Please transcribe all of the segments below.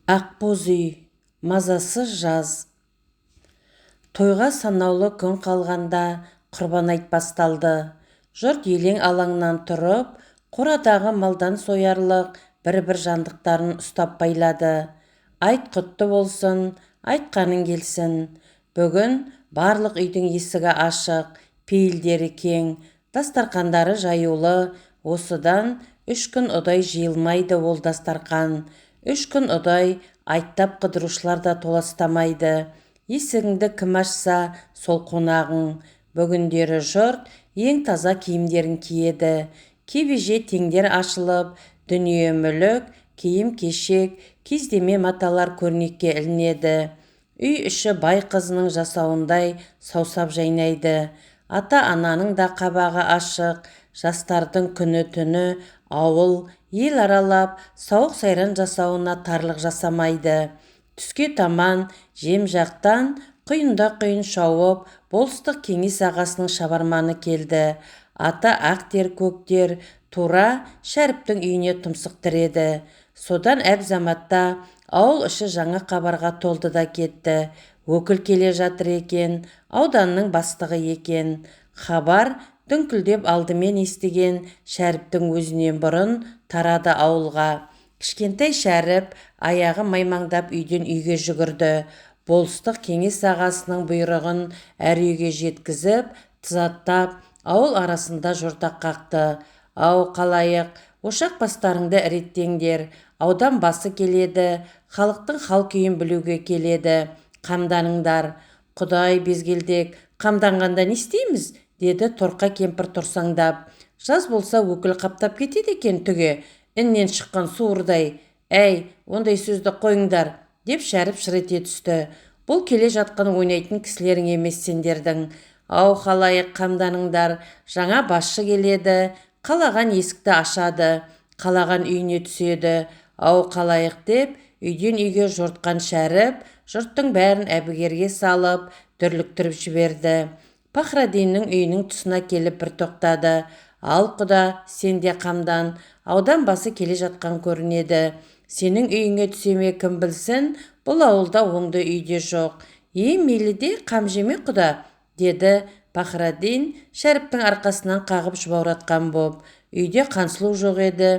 Ақбоз үй, мазасыз жаз. Тойға санаулы күн қалғанда құрбан айт басталды. Жұрт елең алаңнан тұрып, қорадағы малдан соярлық бір-бір жандықтарын ұстап байлады. Айт құтты болсын, айтқаның келсін. Бүгін барлық үйдің есігі ашық, пейілдері кең, дастарқандары жаюлы. Осыдан 3 күн ұдай жиылмайды ол дастарқан. 3 күн ұдай айттап қыдырушылар да толастамайды. Есігіңді кім ашса, сол қонағың. Бүгіндері жұрт ең таза киімдерін киеді. Кебеже теңдер ашылып, дүние мүлік, киім-кешек, кездеме маталар көрнекке ілінеді. Үй іші бай қызының жасауындай саусап жайнайды. Ата-ананың да қабағы ашық, жастардың күні-түні ауыл, ел аралап, сауық сайран жасауына тарлық жасамайды. Түске таман жем жақтан құйында-құйын шауып, болыстық кеңес ағасының шабарманы келді. Ата ақтер көктер тура Шәріптің үйіне тұмсық тіреді. Содан әбзаматта ауыл іші жаңа хабарға толды да кетті. Өкіл келе жатыр екен, ауданның бастығы екен. Хабар дүңкілдеп алдымен естіген Шәріптің өзінен бұрын тарады ауылға. Кішкентай Шәріп аяғы маймаңдап үйден үйге жүгірді. Болыстық кеңес ағасының бұйрығын әр үйге жеткізіп, тызаттап, ауыл арасында жортақ қақты. Ау қалайық, ошақ бастарыңды іреттеңдер, аудан басы келеді, халықтың хал күйін білуге келеді. Қамданыңдар. Құдай безгелдек, қамданғанда не істейміз? Деді торқа кемпір тұрсаңдап. Жаз болса өкіл қаптап кетеді екен түге, іннен шыққан суырдай. Әй, ондай сөзді қойыңдар, деп Шәріп шыр ете түсті. Бұл келе жатқан ойнайтын кісілерің емес сендердің. Ау халайық, қамданыңдар, жаңа басшы келеді, қалаған есікті ашады, қалаған үйіне түседі. Ау қалайық деп үйден үйге жортқан Шәріп жұрттың бәрін әбігерге салып, дүрліктіріп жіберді. Пахраддиннің үйінің тұсына келіп бір тоқтады. Ал құда, сен де қамдан, аудан басы келе жатқан көрінеді. Сенің үйіңе түсеме кім білсін, бұл ауылда оңды үйде жоқ. Мейлі де қам жеме құда, деді Пахраддин Шәріптің арқасынан қағып жұбауратқан боп. Үйде Қансұлу жоқ еді.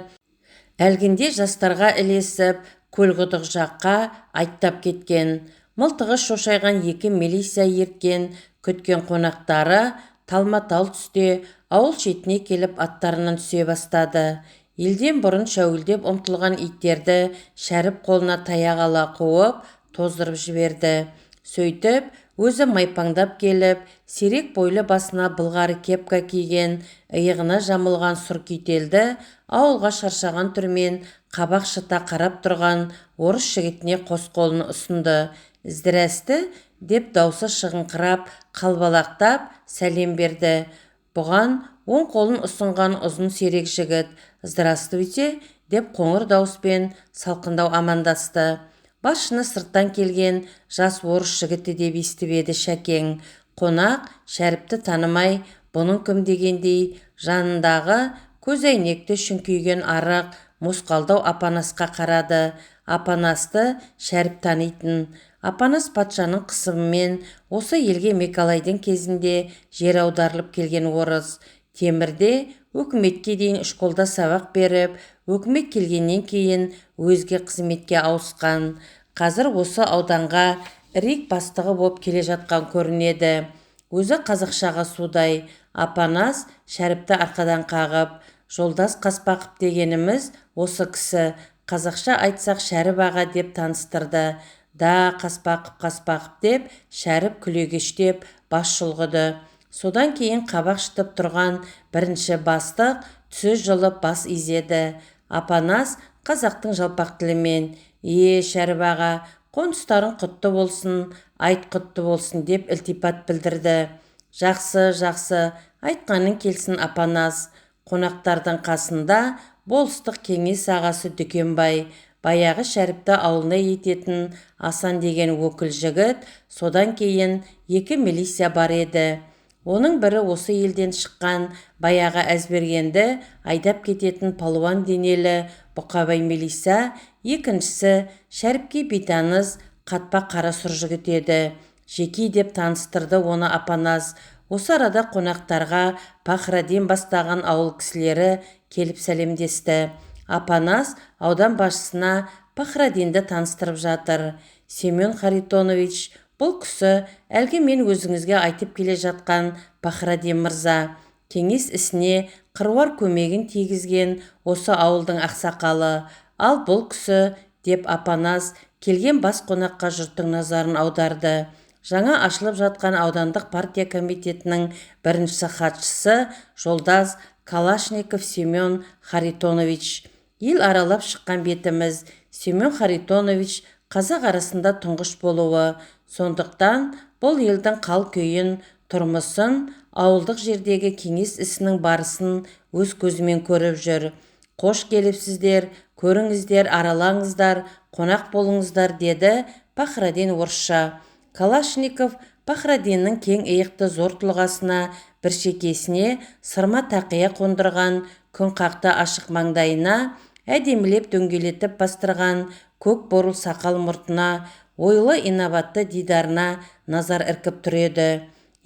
Әлгінде жастарға ілесіп, көлғұдық жаққа айттап кеткен. Мылтығы шошайған 2 милиция ерткен, күткен қонақтары талма-тал түсте ауыл шетіне келіп аттарынан түсе бастады. Елден бұрын шәуілдеп ұмтылған иттерді Шәріп қолына таяқ ала қуып, тоздырып жіберді. Сөйтіп, өзі майпаңдап келіп, сирек бойлы басына былғары кепка киген, иығына жамылған сұр күйтелді, ауылға шаршаған түрмен қабақ шыта қарап тұрған орыс жігітіне қос қолын ұсынды. «Іздірәсті?» деп даусы шығыңқырап, қалбалақтап сәлем берді. Бұған оң қолын ұсынған ұзын сирек жігіт «Здравствуйте» деп қоңыр дауыспен салқындау амандасты. Басшыны сырттан келген жас орыс жігіті деп естіп еді Шәкең. Қонақ Шәріпті танымай, бұның кім дегендей, жанындағы көзәйнекті шүңкүйген арық, мосқалдау Апанасқа қарады. Апанасты Шәріп танитын. Апанас патшаның қысымымен осы елге Мекалайдың кезінде жер аударылып келген орыс. Темірде өкіметке дейін школда сабақ беріп, өкімет келгеннен кейін өзге қызметке ауысқан. Қазір осы ауданға рик бастығы боп келе жатқан көрінеді. Өзі қазақшаға судай. Апанас Шәріпті арқадан қағып, жолдас Қаспақов дегеніміз осы кісі, қазақша айтсақ Шәріп аға деп таныстырды. Да, Қаспақов деп Шәріп күлегештеп бас шұлғыды. Содан кейін қабақ шытып тұрған бірінші бастық түсі жылып бас изеді. Апанас қазақтың жалпақ тілімен Шәріп аға, қоныстарың құтты болсын, айт құтты болсын деп ілтипат білдірді. Жақсы, айтқаның келсін Апанас. Қонақтардың қасында болыстық кеңес ағасы Дүкенбай, баяғы Шәріпті ауылына ететін Асан деген өкіл жігіт, содан кейін 2 милиция бар еді. Оның бірі осы елден шыққан баяғы әзбергенді айдап кететін палуан денелі Бұқабай милиция, екіншісі Шәріпке бейтаныс қатпа қара сұр жігіт еді. Жеки деп таныстырды оны Апанас. Осы арада қонақтарға Пахраддин бастаған ауыл кісілері келіп сәлемдесті. Апанас аудан басшысына Пахраддинді таныстырып жатыр. Семен Харитонович, бұл кісі әлгі мен өзіңізге айтып келе жатқан Пахраддин мырза. Кеңес ісіне қыруар көмегін тигізген осы ауылдың ақсақалы. Ал бұл кісі, деп Апанас келген бас қонаққа жұрттың назарын аударды. Жаңа ашылып жатқан аудандық партия комитетінің бірінші хатшысы жолдас Калашников Семен Харитонович. Ел аралап шыққан бетіміз, Семен Харитонович қазақ арасында тұңғыш болуы. Сондықтан бұл елдің қал күйін, тұрмысын, ауылдық жердегі кеңес ісінің барысын өз көзімен көріп жүр. Қош келіпсіздер, көріңіздер, аралаңыздар, қонақ болыңыздар, деді Пахраддин орысша. Калашников Пахраддиннің кең иықты зор тұлғасына, бір шекесіне сырма тақия қондырған, күн қақты ашық маңдайына, әдемілеп дөңгелетіп бастырған көк борыл сақал мұртына, ойлы инабатты дидарына назар іркіп тұр еді.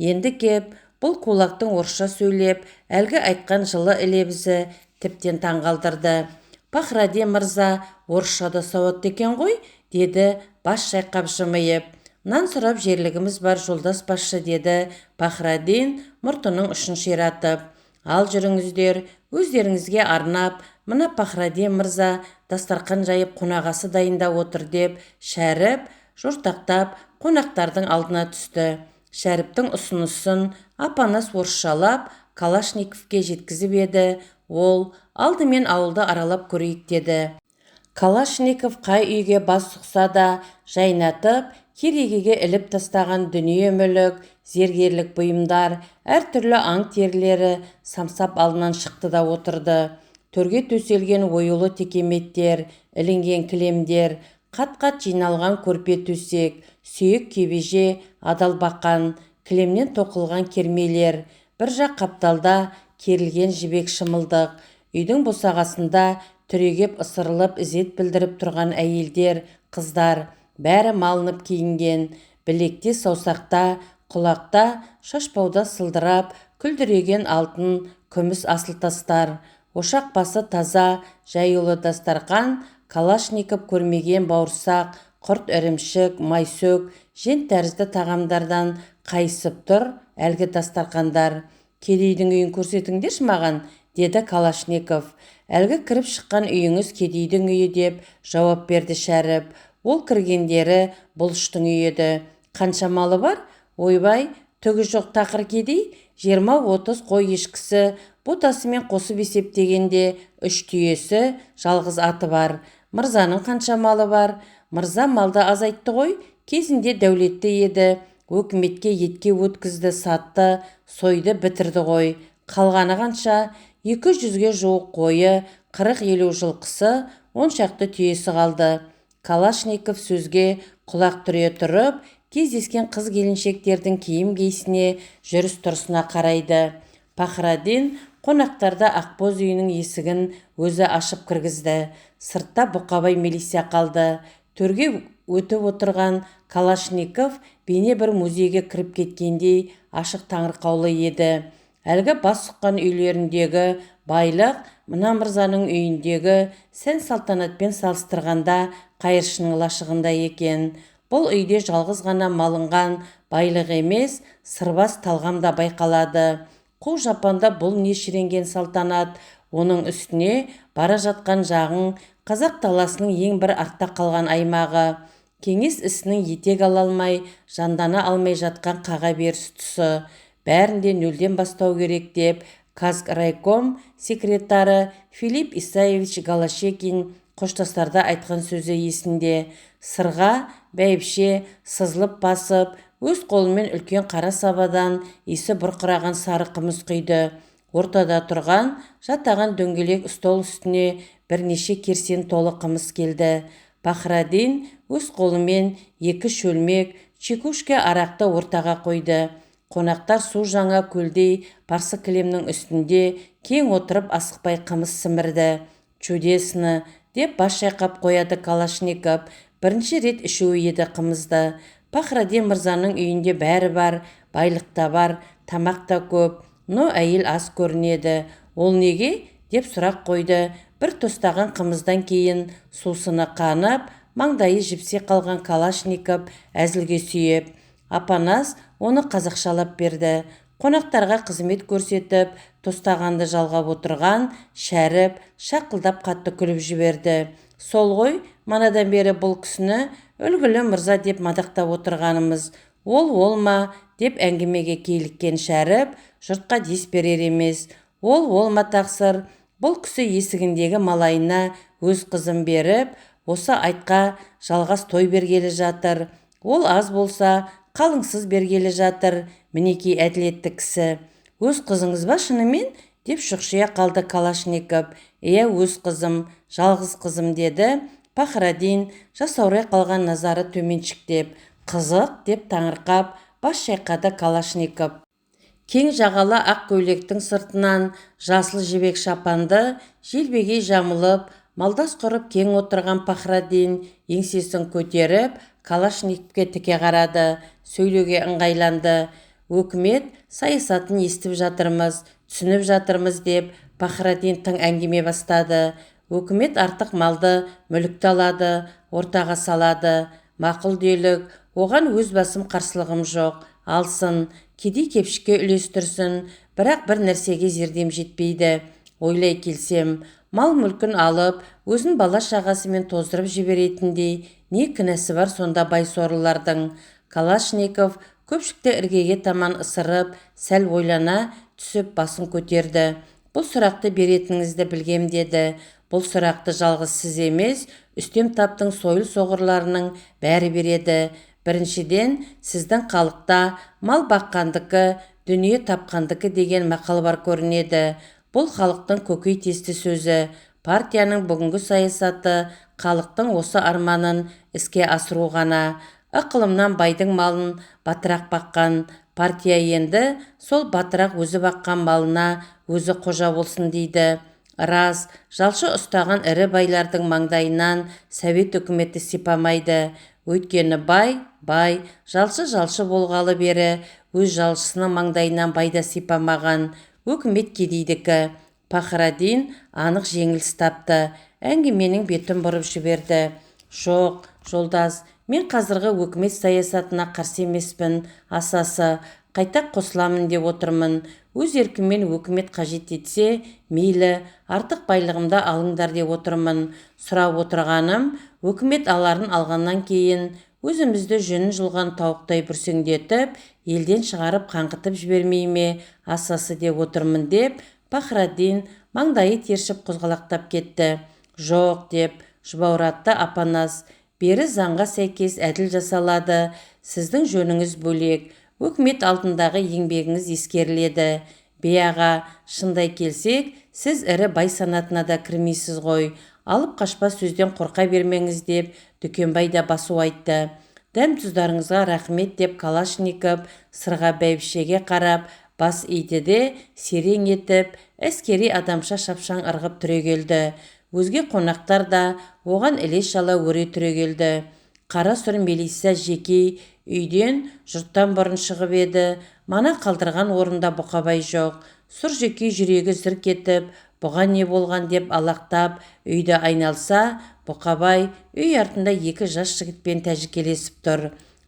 Енді кеп, бұл кулактың орысша сөйлеп, әлгі айтқан жылы лебізі тіптен таңғалдырды. Пахраддин мырза орысшада сауатты екен ғой, деді бас шайқап жымиып. Нан сұрап жерлігіміз бар жолдас басшы, деді Пахраддин мұртының ұшын ширатып. Ал жүріңіздер, өздеріңізге арнап, мына Пахраддин мырза дастарқан жайып қонағасы дайында отыр, деп Шәріп жортақтап қонақтардың алдына түсті. Шәріптің ұсынысын Апанас орысшалап Калашниковке жеткізіп еді. Ол алдымен ауылды аралап көрейік, деді. Калашников қай үйге бас сұқса да жайнатып, керегеге іліп тастаған дүние мүлік, зергерлік бұйымдар, әртүрлі аң терілері самсап алдынан шықты да отырды. Төрге төселген оюлы текеметтер, ілінген кілемдер, қат-қат жиналған көрпе төсек, сүйек кебеже, адал бақан, кілемнен тоқылған кермелер, бір жақ қапталда керілген жібек шымылдық, үйдің босағасында түрегеп ысырылып ізет білдіріп тұрған әйелдер, қыздар, бәрі малынып киінген, білекте, саусақта, құлақта, шашбауда сылдырап, күлдіреген алтын, күміс асыл тастар, ошақ басы таза, жаюлы дастарқан, Калашников көрмеген бауырсақ, құрт ірімшік, майсөк, жент тәрізді тағамдардан қайысып тұр әлгі дастарқандар. Кедейдің үйін көрсетіңдерші маған, деді Калашников. Әлгі кіріп шыққан үйіңіз кедейдің үйі, деп жауап берді Шәріп. Ол кіргендері бұлыштың үйі еді. Қанша малы бар? Ойбай, түгі жоқ тақыр кедей, 20-30 қой ешкісі, ботасымен қосып есептегенде 3 түйесі, жалғыз аты бар. Мырзаның қанша малы бар? Мырза малды азайтты ғой, кезінде дәулетті еді. Өкіметке етке өткізді, сатты, сойды, бітірді ғой. Қалғаны қанша? 200-ге жуық қойы, 40-50 жылқысы, 10 шақты түйесі қалды. Калашников сөзге құлақ түре тұрып, кездескен қыз келіншектердің киім кейсіне, жүріс тұрысына қарайды. Пахраддин қонақтарда Ақбоз үйінің есігін өзі ашып кіргізді. Сыртта бұқабай милиция қалды. Төрге өтіп отырған Калашников бейне бір музейге кіріп кеткендей ашық таңырқаулы еді. Әлгі бас сұққан үйлеріндегі байлық мына мырзаның үйіндегі сән салтанатпен салыстырғанда қайыршының лашығында екен. Бұл үйде жалғыз ғана малынған байлық емес, сырбаз талғам да байқалады. Қу жапанда бұл не шіренген салтанат, оның үстіне бара жатқан жағың қазақ даласының ең бір артта қалған аймағы. Кеңес ісінің етек ала алмай, жандана алмай жатқан қаға беріс тұсы. Бәрінде нөлден бастау керек, деп Казрайком секретары Филипп Исаевич Голощекин қоштастарда айтқан сөзі есінде. Сырға бәйбіше сызылып басып, өз қолымен үлкен қара сабадан исі бұрқыраған сары қымыз құйды. Ортада тұрған жатаған дөңгелек стол үстіне бірнеше керсен толы қымыз келді. Пахраддин өз қолымен 2 шөлмек чекушке арақты ортаға қойды. Қонақтар су жаңа көлдей парсы кілемнің үстінде кең отырып асықпай қымыз сімірді. Чудесно, деп бас шайқап қояды Калашников. Бірінші рет ішуі еді қымызды. Пахраддин мырзаның үйінде бәрі бар, байлық та бар, тамақ та көп, но әйел аз көрінеді. Ол неге? Деп сұрақ қойды. Бір тостаған қымыздан кейін сусыны қанып, маңдайы жіпсе қалған Калашников әзілге сүйеп. Апанас оны қазақшалап берді. Қонақтарға қызмет көрсетіп, тостағанды жалғап отырған Шәріп шақылдап қатты күліп жіберді. Сол ғой, манадан бері бұл кісіні үлгілі мырза деп мадақтап отырғанымыз. Ол ма деп әңгімеге киліккен Шәріп жұртқа дес берер емес. Ол ма тақсыр, бұл кісі есігіндегі малайына өз қызын беріп, осы айтқа жалғас той бергелі жатыр. Ол аз болса, қалыңсыз бергелі жатыр. Мінекей әділетті кісі. Өз қызыңыз ба шынымен? Деп шұқшия қалды Калашников. Иә, өз қызым, жалғыз қызым, деді Пахраддин жасаурай қалған назары төменшіктеп. Қызық деп таңырқап бас шайқады Калашников. Кең жағалы ақ көйлектің сыртынан жасыл жібек шапанды желбегей жамылып, малдас құрып кең отырған Пахраддин еңсесін көтеріп Калашниковке тіке қарады, сөйлеуге ыңғайланды. Өкімет саясатын естіп жатырмыз, түсініп жатырмыз деп Пахраддин тың әңгіме бастады. Өкімет артық малды, мүлікті алады, ортаға салады. Мақұл делік, оған өз басым қарсылығым жоқ. Алсын, кедей-кепшікке үлестірсін, бірақ бір нәрсеге зердем жетпейді. Ойлай келсем, мал-мүлкін алып, өзін бала-шағасымен тоздырып жіберетіндей не кінәсі бар сонда байсорлылардың? Калашников көпшікті іргеге таман ысырып, сәл ойлана түсіп басын көтерді. Бұл сұрақты беретініңізді білгем, деді. Бұл сұрақты жалғыз сіз емес, үстем таптың сойыл соғырларының бәрі береді. Біріншіден, сіздің халықта мал баққандікі, дүние тапқандікі деген мақал бар көрінеді. Бұл халықтың көкейтесті сөзі. Партияның бүгінгі саясаты халықтың осы арманын іске асыру ғана. Ықылымнан байдың малын батырақ баққан партия енді сол батырақ өзі баққан малына өзі қожа болсын дейді. Рас, жалшы ұстаған ірі байлардың маңдайынан Совет үкіметі сипамайды. Өйткені бай, жалшы болғалы бері өз жалшысының маңдайынан байда сипамаған. Өкімет кедейдікі. Пахраддин анық жеңіліс тапты. Әңгіменің бетін бұрып жіберді. Жоқ, жолдас, мен қазіргі өкімет саясатына қарсы емеспін. Асасы, қайта қосыламын деп отырмын. Өз еркіммен өкімет қажет етсе, мейлі, артық байлығымда алыңдар деп отырмын. Сұрап отырғаным, өкімет аларын алғаннан кейін өзімізді жүнін жұлған тауықтай бүрсеңдетіп, елден шығарып қаңғытып жібермей ме, асасы деп отырмын деп, Пахраддин маңдайы тершіп қозғалақтап кетті. Жоқ, деп жұбауратты Апанас. Бері заңға сәйкес әділ жасалады. Сіздің жөніңіз бөлек. Өкімет алдындағы еңбегіңіз ескеріледі. Беаға, шындай келсек, сіз ірі бай санатына да кірмейсіз ғой. Алып қашпа сөзден қорқа бермеңіз деп Дүкенбай да басу айтты. Дәм тұздарыңызға рахмет деп Калашников сырға бәйбішеге қарап бас иді де серең етіп, әскери адамша шапшаң ырғып түрегелді. Өзге қонақтар да оған іле-шала өре түрегелді. Қара сұр милиция жеке үйден жұрттан бұрын шығып еді. Мана қалдырған орында Бұқабай жоқ. Сұр жеке жүрегі зірк етіп, бұған не болған деп алақтап үйді айналса, Бұқабай үй артында екі жас жігітпен тәжікелесіп тұр.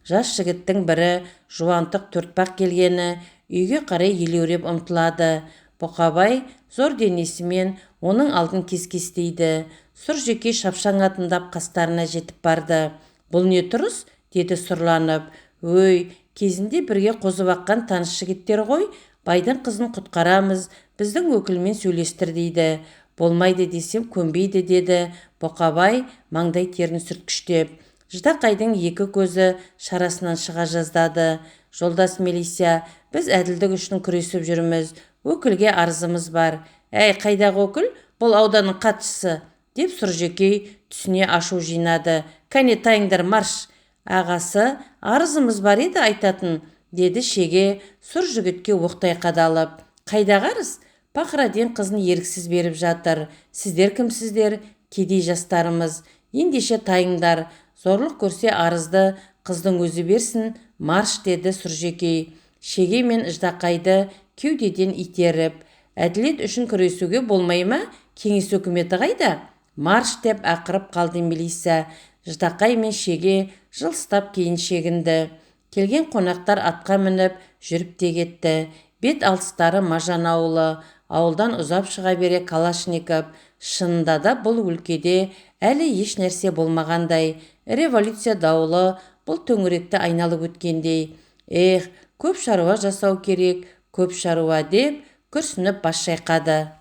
Жас жігіттің бірі жуантық төртпақ келгені үйге қарай елеуреп ұмтылады. Бұқабай зор денесімен оның алдын кес-кестейді. Сұр жеке шапшаң атындап қастарына жетіп барды. Бұл не тұрыс? Деді сұрланып. Өй, кезінде бірге қозып аққан таныс жігіттер ғой, байдың қызын құтқарамыз, біздің өкілмен сөйлестір дейді. Болмайды десем көнбейді, деді Бұқабай маңдай терін сүрткіштеп. Ждақайдың екі көзі шарасынан шыға жаздады. Жолдас милиция, біз әділдік үшін күресіп жүрміз. Өкілге арызымыз бар. Әй, қайдағы өкіл? Бұл ауданның қатшысы, деп Сұржекей түсіне ашу жинады. Кәне тайыңдар, марш. Ағасы, арызымыз бар еді айтатын, деді шеге сұр жігітке оқтай қадалып. Қайдағы арыз? Пахраддин қызын еріксіз беріп жатыр. Сіздер кімсіздер? кедей жастарымыз, ендеше тайыңдар, зорлық көрсе арызды қыздың өзі берсін, марш деді Сұржекей, Шеге мен Ждақайды кеудеден итеріп. Әділет үшін күресуге болмай ма? Кеңес өкіметі қайда? Марш деп ақырып қалды Мелиса. Ждақай мен Шеге жылыстап кейін шегінді. Келген қонақтар атқа мініп жүріп те кетті. Бет алыстары Мажан ауылы. Ауылдан ұзап шыға бере Калашников. Шынында да бұл өлкеде әлі еш нәрсе болмағандай. Революция дауылы бұл төңіректі айналып өткендей. Көп шаруа жасау керек, көп шаруа деп күрсініп бас шайқады.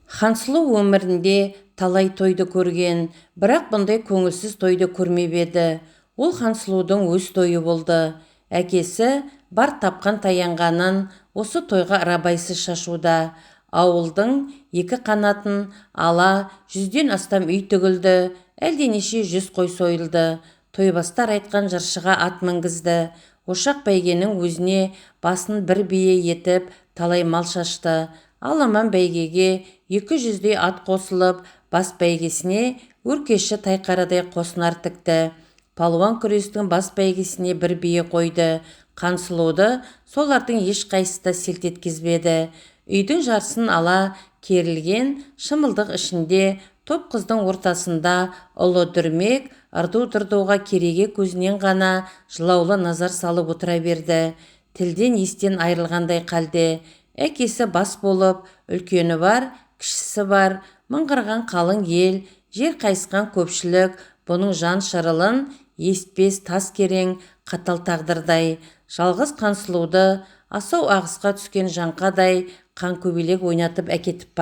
Хансұлу өмірінде талай тойды көрген, бірақ бұндай көңілсіз тойды көрмеп еді. Ол Хансұлудың өз тойы болды. Әкесі бар тапқан таянғанын осы тойға рабайсыз шашуда. Ауылдың екі қанатын ала 100-ден астам үй тігілді, әлденеше 100 қой сойылды. Тойбастар айтқан жыршыға ат мінгізді. Ошақ бәйгенің өзіне басын бір бие етіп талай мал шашты. Аламан бәйгеге 200-дей ат қосылып, бас бәйгесіне өркеші тайқарадай қосынар тікті. Палуан күрестің бас бәйгесіне бір бие қойды. Хансұлуды солардың ешқайсысы да селт еткізбеді. Үйдің жарсын ала керілген шымылдық ішінде топ қыздың ортасында ұлы дүрмек ырду-дырдуға кереге көзінен ғана жылаулы назар салып отыра берді. Тілден естен айрылғандай қалде. Әкесі бас болып, үлкені бар, кішісі бар, мыңғырған қалың ел, жер қайысқан көпшілік бұның жан шырылын естпес тас керең қатал тағдырдай. Жалғыз Хансұлуды асау ағысқа түскен жаңқадай қан көбелек ойнатып әкетіп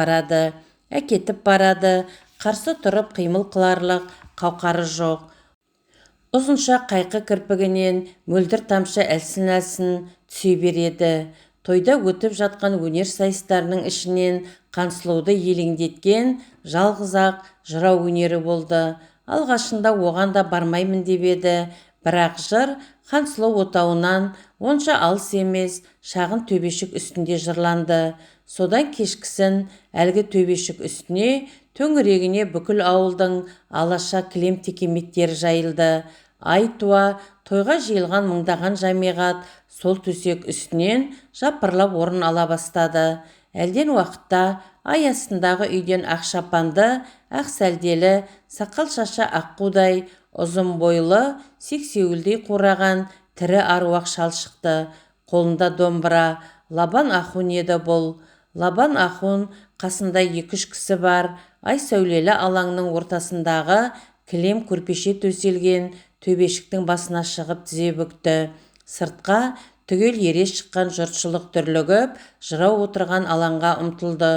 барады. Қарсы тұрып қимыл қыларлық қауқары жоқ. Ұзынша қайқы кірпігінен мөлдір тамшы әлсін-әлсін түсе береді. Тойда өтіп жатқан өнер сайыстарының ішінен Хансұлуды елеңдеткен жалғыз-ақ жырау өнері болды. Алғашында оған да бармаймын деп еді, бірақ жыр Хансұлу отауынан онша алыс емес, шағын төбешік үстінде жырланды. Содан кешкісін әлгі төбешік үстіне төңірегіне бүкіл ауылдың алаша кілем текеметтері жайылды. Ай туа тойға жиылған мыңдаған жамиғат сол төсек үстінен жапырлап орын ала бастады. Әлден уақытта ай астындағы үйден ақ шапанды, ақ сәлделі, сақал шашы аққудай, ұзын бойлы, сексеуілдей қураған тірі аруақ шал шықты. Қолында домбыра. Лабан Ахун еді бұл. Лабан Ахун қасында 2-3 кісі бар. Ай сәулелі алаңның ортасындағы кілем көрпеше төселген төбешіктің басына шығып тізе бүкті. Сыртқа түгел ере шыққан жұртшылық дүрлігіп, жырау отырған алаңға ұмтылды.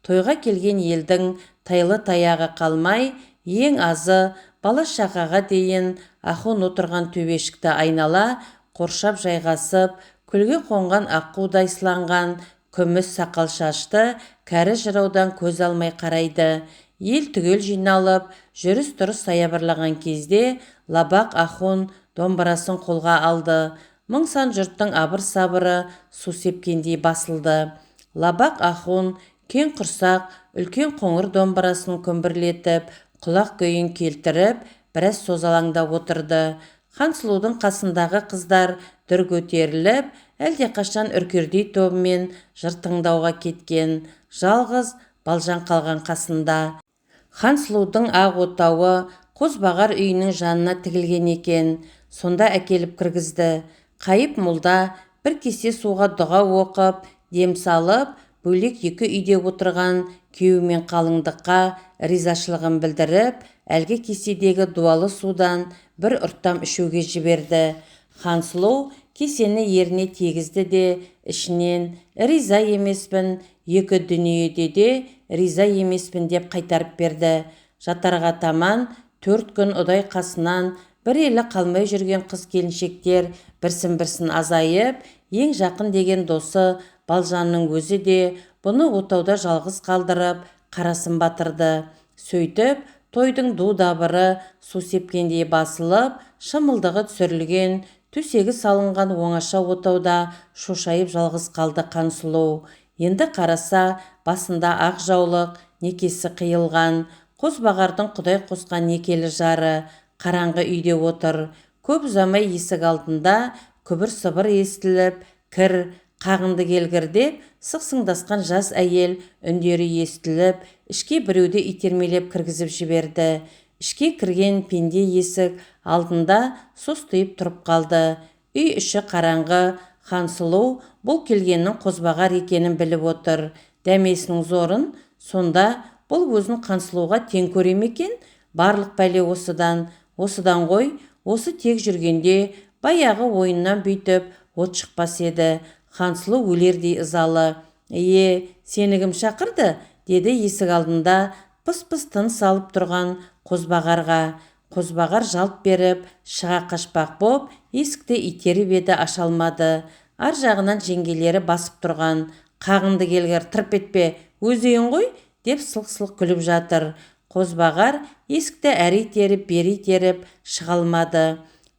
Тойға келген елдің тайлы таяғы қалмай, ең азы бала шақаға дейін Ахун отырған төбешікті айнала қоршап жайғасып, күлге қонған аққудай сыланған күміс сақал шашты кәрі жыраудан көз алмай қарайды. Ел түгел жиналып, жүріс-тұрыс саябырлаған кезде Лабақ Ахун домбырасын қолға алды. Мың сан жұрттың абыр-сабыры су сепкендей басылды. Лабақ Ахун кең құрсақ, үлкен қоңыр домбырасын күмбірлетіп, құлақ күйін келтіріп, біраз созалаңдап отырды. Хансұлудың қасындағы қыздар дүр көтеріліп, әлдеқашан үркердей тобымен жыр тыңдауға кеткен. Жалғыз Балжан қалған қасында. Хансұлудың ақ отауы Қозбағар үйінің жанына тігілген екен. Сонда әкеліп кіргізді. Қайып молда бір кесе суға дұға оқып, дем салып, бөлек 2 үйде отырған күйеу мен қалыңдыққа ризашылығын білдіріп, әлгі кеседегі дуалы судан бір ұрттам ішуге жіберді. Хансұлу кесені еріне тегізді де, ішінен риза емеспін, 2 дүниеде де риза емеспін деп қайтарып берді. Жатарға таман 4 күн ұдай қасынан бір елі қалмай жүрген қыз келіншектер бірсін-бірсін азайып, ең жақын деген досы Балжанның өзі де бұны отауда жалғыз қалдырып, қарасын батырды. Сөйтіп, тойдың ду-дабыры су сепкендей басылып, шымылдығы түсірілген, төсегі салынған оңаша отауда шошайып жалғыз қалды Хансұлу. Енді қараса, басында ақ жаулық, некесі қиылған, Қозбағардың құдай қосқан некелі жары қараңғы үйде отыр. Көп ұзамай есік алдында күбір-сыбыр естіліп, кір, қағынды келгір деп сықсыңдасқан жас әйел үндері естіліп, ішке біреуді итермелеп кіргізіп жіберді. Ішке кірген пенде есік алдында состиып тұрып қалды. Үй іші қараңғы. Хансұлу бұл келгеннің Қозбағар екенін біліп отыр. Дәмесінің зорын, сонда бұл өзін Хансұлуға тең көре ме екен? Барлық пәле осыдан ғой. Осы тек жүргенде баяғы ойыннан бүйтіп от шықпас еді. Хансұлу өлердей ызалы. Сені кім шақырды? Деді есік алдында пыс-пыс тыныс алып тұрған Қозбағарға. Қозбағар жалт беріп, шыға қашпақ боп, есікті итеріп еді, аша алмады. Ар жағынан жеңгелері басып тұрған. Қағынды келгір, тырп етпе, өз үйің ғой, деп сылқ-сылқ күліп жатыр. Қозбағар есікті әрі итеріп, бері итеріп шыға алмады.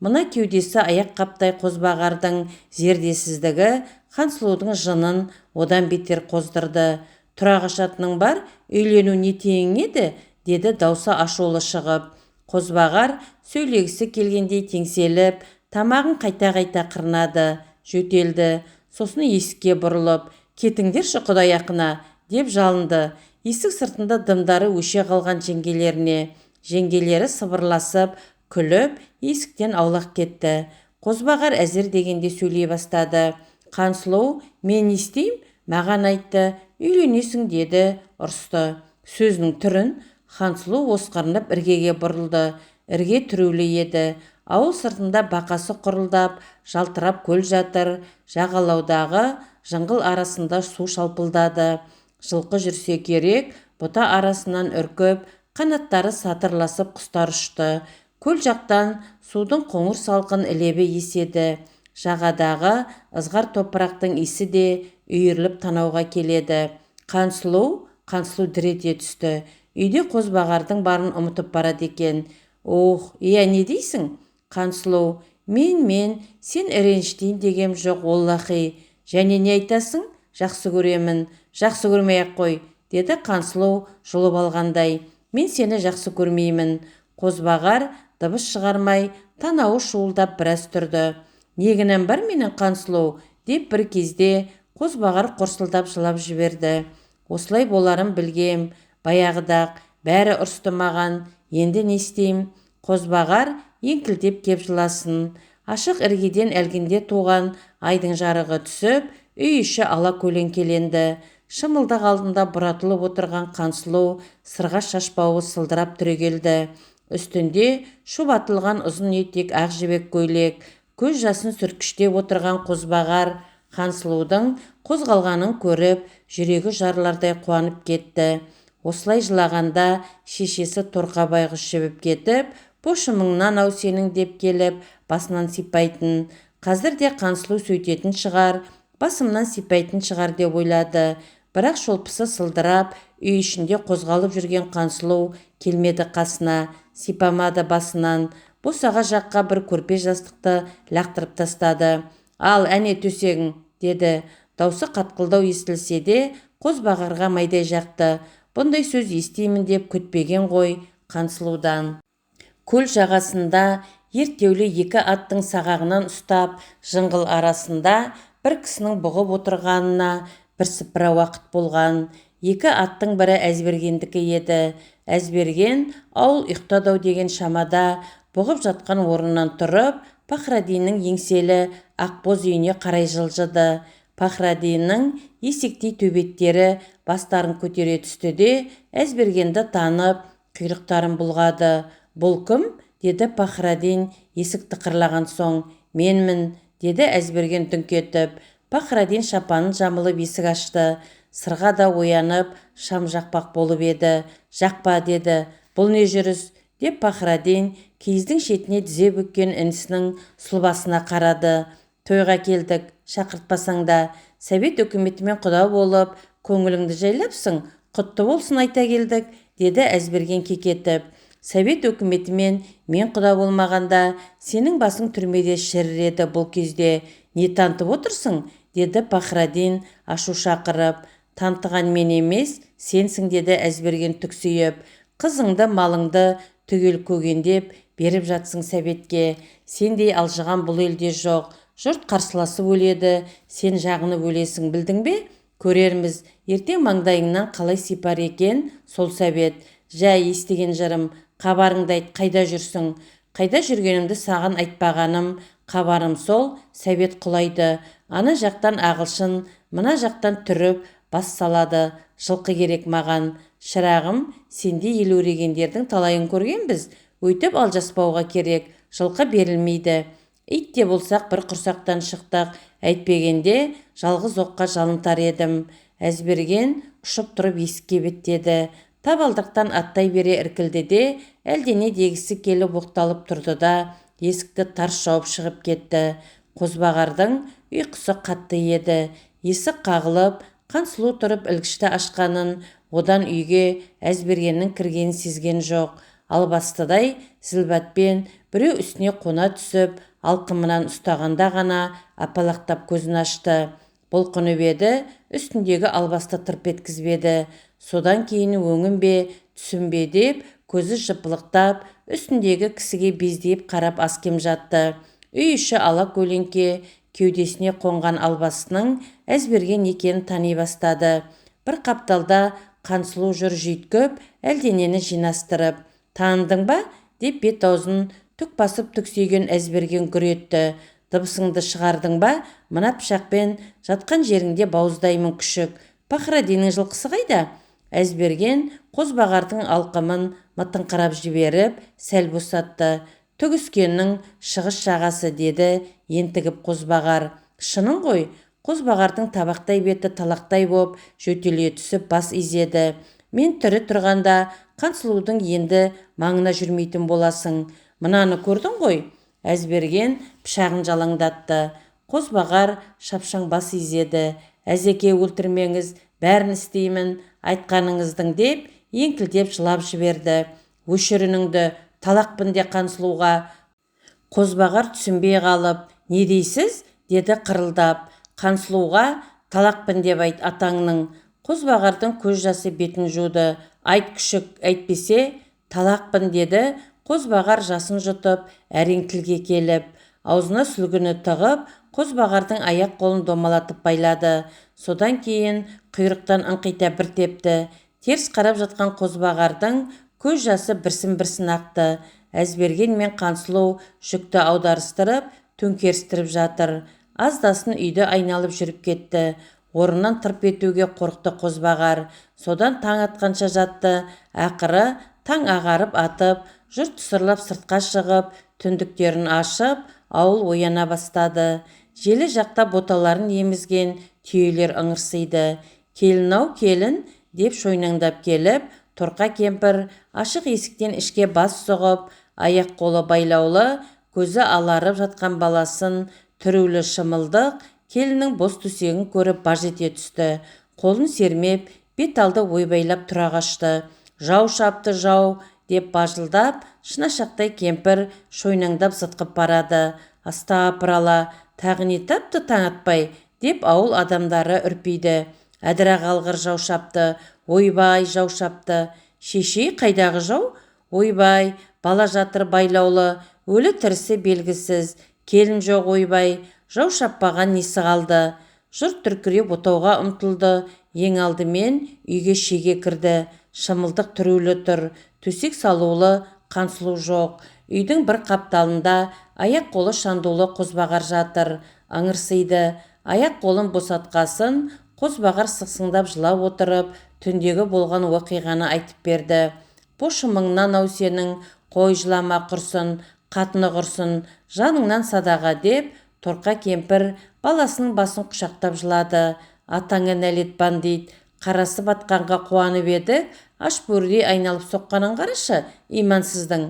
Мына кеудесі аяқ қаптай Қозбағардың зердесіздігі Хансұлудың жынын одан бетер қоздырды. Тұра қашатының бар, үйлену не теңің еді? Деді даусы ашулы шығып. Қозбағар сөйлегісі келгендей теңселіп, тамағын қайта-қайта қырнады, жөтелді. Сосын есікке бұрылып, кетіңдерші құдай ақына, деп жалынды. Есік сыртында дымдары өше қалған жеңгелері сыбырласып, күліп, есіктен аулақ кетті. Қозбағар әзір дегенде сөйлей бастады. Хансұлу, мен не істеймін? Маған айтты, үйленесің деді, ұрысты. Сөзінің түрін. Хансұлу осқырынып іргеге бұрылды. Ірге түрулі еді. Ауыл сыртында бақасы құрылдап, жалтырап көл жатыр. Жағалаудағы жыңғыл арасында су шалпылдады. Жылқы жүрсе керек, бұта арасынан үркіп, қанаттары сатырласып құстар ұшты. Көл жақтан судың қоңыр салқын лебі еседі. Жағадағы ызғар топырақтың иісі де үйіріліп танауға келеді. Хансұлу дір ете түсті. Үйде Қозбағардың барын ұмытып барады екен. Не дейсің? Хансұлу, мен, сен ренжітейін дегем жоқ, оллахи. Және не айтасың? Жақсы көремін. Жақсы көрмей-ақ қой, деді Хансұлу жұлып алғандай. Мен сені жақсы көрмеймін. Қозбағар дыбыс шығармай, танауы шуылдап біраз тұрды. Негінен бар менің Хансұлу, деп бір кезде Қозбағар қорсылдап жылап жіберді. Осылай боларын білгем, баяғыдақ, бәрі ұрысты маған, енді не істейм? Қозбағар еңкілдеп кеп жыласын. Ашық іргеден әлгінде туған айдың жарығы түсіп, үй іші ала көлеңкеленді. Шымылдақ алдында бұратылып отырған Хансұлу сырға шашбауы сылдырап түрегелді. Үстінде шұбатылған ұзын етек ақ жібек көйлек, көз жасын сүрткіштеп отырған Қозбағар Хансұлудың қозғалғанын көріп, жүрегі жарылардай қуанып кетті. Осылай жылағанда шешесі Торқа байғұс жібіп кетіп, «Пошымыңнан ау сенің» деп келіп, басынан сипайтын. Қазір де Хансұлу сөйтетін шығар, басымнан сипайтын шығар деп ойлады. Бірақ шолпысы сылдырап, үй ішінде қозғалып жүрген Хансұлу келмеді қасына, сипамады басынан. Босаға жаққа бір көрпе жастықты лақтырып тастады. «Ал, әне төсегің», деді. Даусы қатқылдау естілсе де, Қозбағарға майдай жақты. Бұндай сөз естеймін деп күтпеген ғой Хансұлудан. Көл жағасында ерттеулі екі аттың сағағынан ұстап, жыңғыл арасында бір кісінің бұғып отырғанына бірсыпыра уақыт болған. Екі аттың бірі Әзбергендікі еді. Әзберген ауыл ұйықтады-ау деген шамада бұғып жатқан орнынан тұрып, Пахрадиннің еңселі ақбоз үйіне қарай жылжыды. Пахрадиннің есектей төбеттері бастарын көтере түсті де, Әзбергенді танып, құйрықтарын бұлғады. «Бұл кім?» деді Пахрадин есік тықырлаған соң. «Менмін», деді Әзберген дүңк етіп. Пахрадин шапанын жамылып есік ашты. Сырға да оянып, шам жақпақ болып еді. «Жақпа», деді. «Бұл не жүріс?» деп Пахрадин киіздің шетіне тізе бүккен інісінің сұлбасына қарады. «Тойға келдік, шақыртпасаңда. Совет өкіметімен құда болып, көңіліңді жайлапсың, құтты болсын айта келдік», деді Әзберген кекетіп. «Совет өкіметімен мен құда болмағанда, сенің басың түрмеде шіріреді бұл кезде. Не тантып отырсың?» деді Пахрадин ашу шақырып. «Тантыған мен емес, сенсің», деді Әзберген түксиіп. Қызыңды малыңды түгел көгендеп беріп жатсың сәбетке. Сендей алжыған бұл елде жоқ. Жұрт қарсыласып өледі, сен жағынып өлесің, білдің бе? Көрерміз, ертең маңдайыңнан қалай сипар екен сол сәбет. Жә, естіген жырым, хабарыңды айт, қайда жүрсің? Қайда жүргенімді саған айтпағаным, хабарым сол, сәбет құлайды. Ана жақтан ағылшын, мына жақтан түрік бас салады. Жылқы керек маған. Шырағым, сенде елеурегендердің талайын көргенбіз. Өйтіп алжаспауға керек, жылқы берілмейді. Ит те болсақ бір құрсақтан шықтық. Әйтпегенде жалғыз оққа жалынтар едім. Әзберген ұшып тұрып есікке беттеді. Табалдырықтан аттай бере іркілді де, әлдене дегісі келіп оқталып тұрды да, есікті тарс жауып шығып кетті. Қозбағардың ұйқысы қатты еді. Есік қағылып, Хансұлу тұрып ілгішті ашқанын, одан үйге Әзбергеннің кіргенін сезген жоқ. Албастыдай зілбатпен біреу үстіне қона түсіп, алқымынан ұстағанда ғана апалақтап көзін ашты. Бұлқынып еді, үстіндегі албасты тырп еткізбеді. Содан кейін өңім бе, түсім бе деп, көзі жыпылықтап, үстіндегі кісіге бездейіп қарап аскем жатты. Үй іші ала көлеңке, кеудесіне қонған албастының Әзберген екенін тани бастады. Бір қапталда Хансұлу жүр жүйткіп, әлденені жинастырып. Таныдың ба? Деп бет аузын түк басып түксейген Әзберген гүр етті. Дыбысыңды шығардың ба? Мына пышақпен жатқан жеріңде бауыздаймын күшік. Пахрадиннің жылқысы қайда? Әзберген қозбағардың алқымын мытыңқырап жіберіп, сәл босатты. Түгіскеннің шығыс жағасы, деді ентігіп қозбағар. Шының ғой? Қозбағардың табақтай беті талақтай боп жөтеле түсіп бас изеді. Мен тірі тұрғанда Хансұлудың енді маңына жүрмейтін боласың. Мынаны көрдің ғой? Әзберген пышағын жалаңдатты. Қозбағар шапшаң бас изеді. Әзеке, өлтірмеңіз, бәрін істеймін, айтқаныңыздың, деп еңкілдеп жылап жіберді. Өшірініңді, талақпын де Хансұлуға. Қозбағар түсінбей қалып, не дейсіз? Деді қырылдап. Хансұлуға талақпын деп айт атаңның. Қозбағардың көз жасы бетін жуды. Айт күшік, әйтпесе талақпын, деді. Қозбағар жасын жұтып, әрең тілге келіп, аузына сүлгіні тығып, Қозбағардың аяқ қолын домалатып байлады. Содан кейін құйрықтан ыңқита бір тепті. Теріс қарап жатқан Қозбағардың көз жасы бірсін-бірсін ақты. Әзберген мен Хансұлу жүкті аударыстырып, төңкерістіріп жатыр. Аздасын үйді айналып жүріп кетті. Орнынан тырп етуге қорықты Қозбағар. Содан таң атқанша жатты. Ақыры таң ағарып атып, жұрт түсірлап сыртқа шығып, түндіктерін ашып, ауыл ояна бастады. Желі жақта боталарын емізген түйелер ыңырсиды. Келін-ау, келін, деп шойнаңдап келіп, Торқа кемпір ашық есіктен ішке бас сұғып, аяқ қолы байлаулы, көзі аларып жатқан баласын, түрулі шымылдық келіннің бос төсегін көріп баж ете түсті. Қолын сермеп, бет алды ойбайлап тұра қашты. Жау шапты, жау, деп бажылдап, шынашақтай кемпір шойнаңдап зытқып барады. Астапыралла, тағы не тапты таң атпай, деп ауыл адамдары үрпейді. Әдірақ алғыр, жау шапты. Ойбай, жау шапты. Шешей, қайдағы жау? Ойбай, бала жатыр байлаулы, өлі тірісі белгісіз. Келін жоқ, ойбай, жау шаппаған несі қалды? Жұрт дүркіреп отауға ұмтылды. Ең алдымен үйге шеге кірді. Шымылдық түрулі тұр. Төсек салулы, Хансұлу жоқ. Үйдің бір қапталында аяқ қолы шандулы Қозбағар жатыр. Аңырсиды. Аяқ қолын босатқасын Қозбағар сықсыңдап жылап отырып, түндегі болған оқиғаны айтып берді. Пошымыңнан ау сенің, қой жылама құрсын, қатыны құрсын, жаныңнан садаға, деп Торқа кемпір баласының басын құшақтап жылады. Атаңа нәлет бандит, қарасы батқанға қуанып еді, аш бөрідей айналып соққанын қарашы, имансыздың.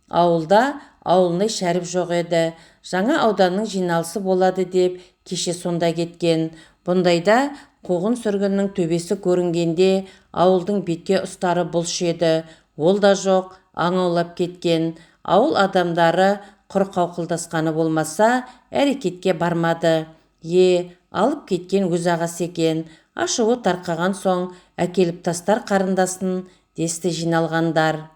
Ауылда ауылнай шәріп жоқ еді. Жаңа ауданның жиналысы болады деп кеше сонда кеткен. Бұндайда қуғын сүргіннің төбесі көрінгенде ауылдың бетке ұстары бұлш еді. Ол да жоқ, аң аулап кеткен. Ауыл адамдары құр қауқылдасқаны болмаса, әрекетке бармады. Алып кеткен өз ағасы екен. Ашуы тарқаған соң әкеліп тастар қарындасын, десті жиналғандар.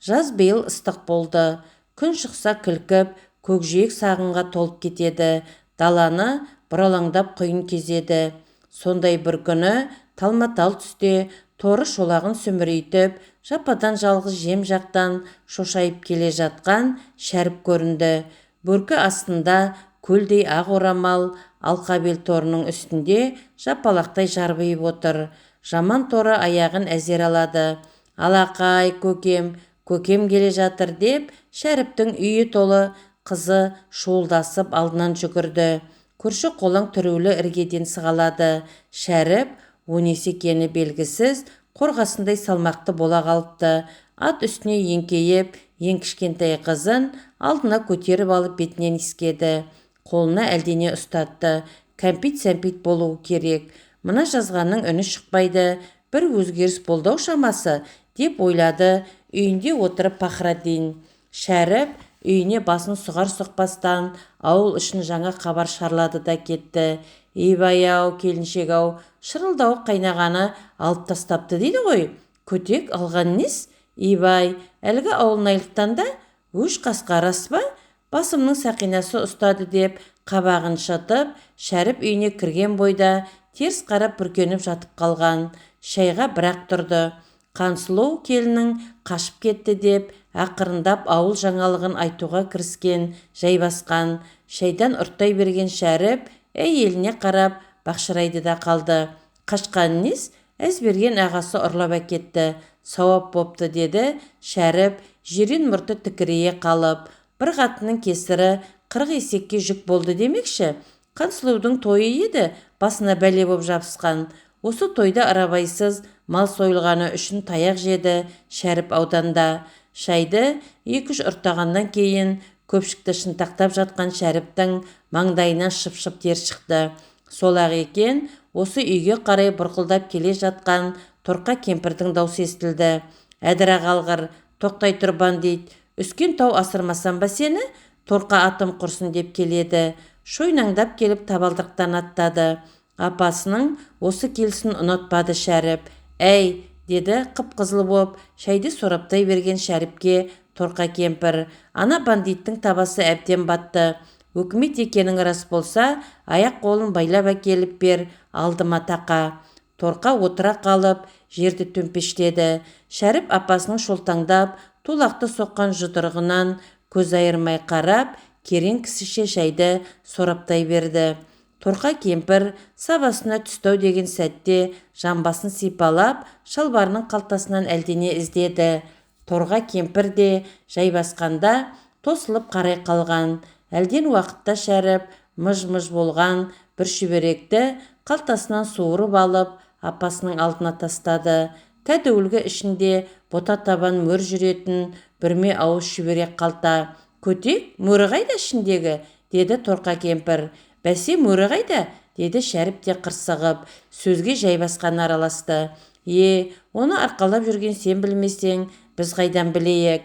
Жаз биыл ыстық болды. Күн шықса кілкіп, көкжиек сағынға толып кетеді. Даланы бұралаңдап құйын кезеді. Сондай бір күні талма-тал түсте торы шолағын сүмірейтіп, жападан жалғыз жем жақтан шошайып келе жатқан Шәріп көрінді. Бөркі астында көлдей ақ орамал, алқабел торының үстінде жапалақтай жарбиып отыр. Жаман торы аяғын әзер алады. Алақай, көкем келе жатыр деп, Шәріптің үйі толы қызы шуылдасып алдынан жүгірді. Көрші қолаң түрулі іргеден сығалады. Шәріп, онесі екені белгісіз, қорғасындай салмақты бола қалыпты. Ат үстіне еңкейіп, ең кішкентай қызын алдына көтеріп алып бетінен иіскеді. Қолына әлдене ұстатты. Кәмпит-сәмпит болуы керек. Мына жазғанның үні шықпайды. Бір өзгеріс болды шамасы, деп ойлады үйінде отырып Пахраддин. Шәріп үйіне басын сұғар-сұқпастан ауыл үшін жаңа хабар шарлады да кетті. Ейбай-ау, келіншек-ау, шырылдауы қайнағаны алып тастапты дейді ғой. Көтек алған нес? Ейбай, әлгі ауылнайлықтан да өш қасқа рас ба? Басымның сақинасы ұстады деп қабағын шытып, Шәріп үйіне кірген бойда теріс қарап бүркеніп жатып қалған. Шайға бірақ тұрды. Қансұлу келінің қашып кетті деп ақырындап ауыл жаңалығын айтуға кіріскен Жайбасқан. Шайдан ұрттай берген Шәріп әйеліне қарап бақшырайды да қалды. Қашқан нес? Әзберген ағасы ұрлап әкетті. Сауап бопты деді Шәріп жирен мұрты тікірейе қалып. Бір қатының кесірі 40 есекке жүк болды демекші. Қансұлудың тойы еді, басына бәле боп жабысқан. Осы тойда арабайсыз мал сойылғаны үшін таяқ жеді Шәріп ауданда. Шайды 2-3 ұрттағаннан кейін көпшікті шынтақтап жатқан Шәріптің маңдайынан шып-шып тер шықты. Сол-ақ екен, осы үйге қарай бұрқылдап келе жатқан Торқа кемпірдің даусы естілді. Әдіра қалғыр, тоқтай тұр бандит. Үскен тау асырмасам ба сені? Торқа атым құрсын деп келеді. Шойнаңдап келіп табалдырықтан аттады. Апасының осы келісін ұнатпады Шәріп. Әй, деді қып-қызыл боп шайды сораптай берген Шәріпке Торқа кемпір. Ана бандиттің табасы әбден батты. Өкімет екенің рас болса, аяқ қолын байлап әкеліп бер, алдыма тақа. Торқа отыра қалып, жерді төмпештеді. Шәріп апасының шолтаңдап, тулақты соққан жұдырығынан көз айырмай қарап, керең кісіше шайды сораптай берді. Торқа кемпір сабасына түстау деген сәтте жамбасын сипалап, шалбарының қалтасынан әлдене іздеді. Торқа кемпір де Жайбасқанда тосылып қарай қалған. Әлден уақытта Шәріп мыж-мыж болған бір шүберекті қалтасынан суырып алып, апасының алдына тастады. Кәдуілгі ішінде бота табан мөр жүретін бүрме ауыз шүберек қалта. Көтек, мөрі қайда ішіндегі? Деді Торқа кемпір. Бәсе, мөрі қайда? Деді Шәріп те қырсығып. Сөзге Жайбасқан араласты. Оны арқалап жүрген сен білмесең, біз қайдан білейік?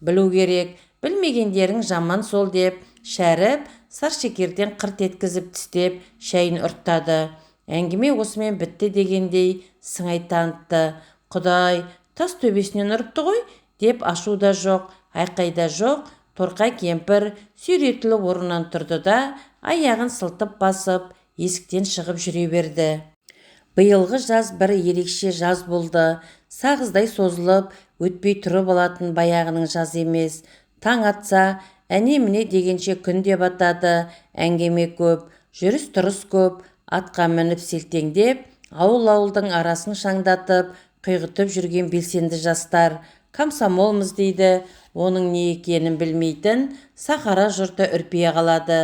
Білу керек, білмегендерің жаман сол деп, Шәріп саршекерден қырт еткізіп тістеп, шайын ұрттады. Әңгіме осымен бітті дегендей сыңай танытты. Құдай, тас төбесінен ұрыпты ғой, деп ашу да жоқ, айқайда жоқ. Торқа кемпір сүйретіліп орнынан тұрды да, аяғын сылтып басып, есіктен шығып жүре берді. Биылғы жаз бір ерекше жаз болды. Сағыздай созылып, өтпей тұрып алатын баяғының жаз емес. Таң атса, әне-міне дегенше күн де батады. Әңгіме көп, жүріс-тұрыс көп, атқа мініп селтеңдеп, ауыл-ауылдың арасын шаңдатып, құйғытып жүрген белсенді жастар. Комсомолмыз дейді, оның не екенін білмейтін сахара жұрты үрпие қалады.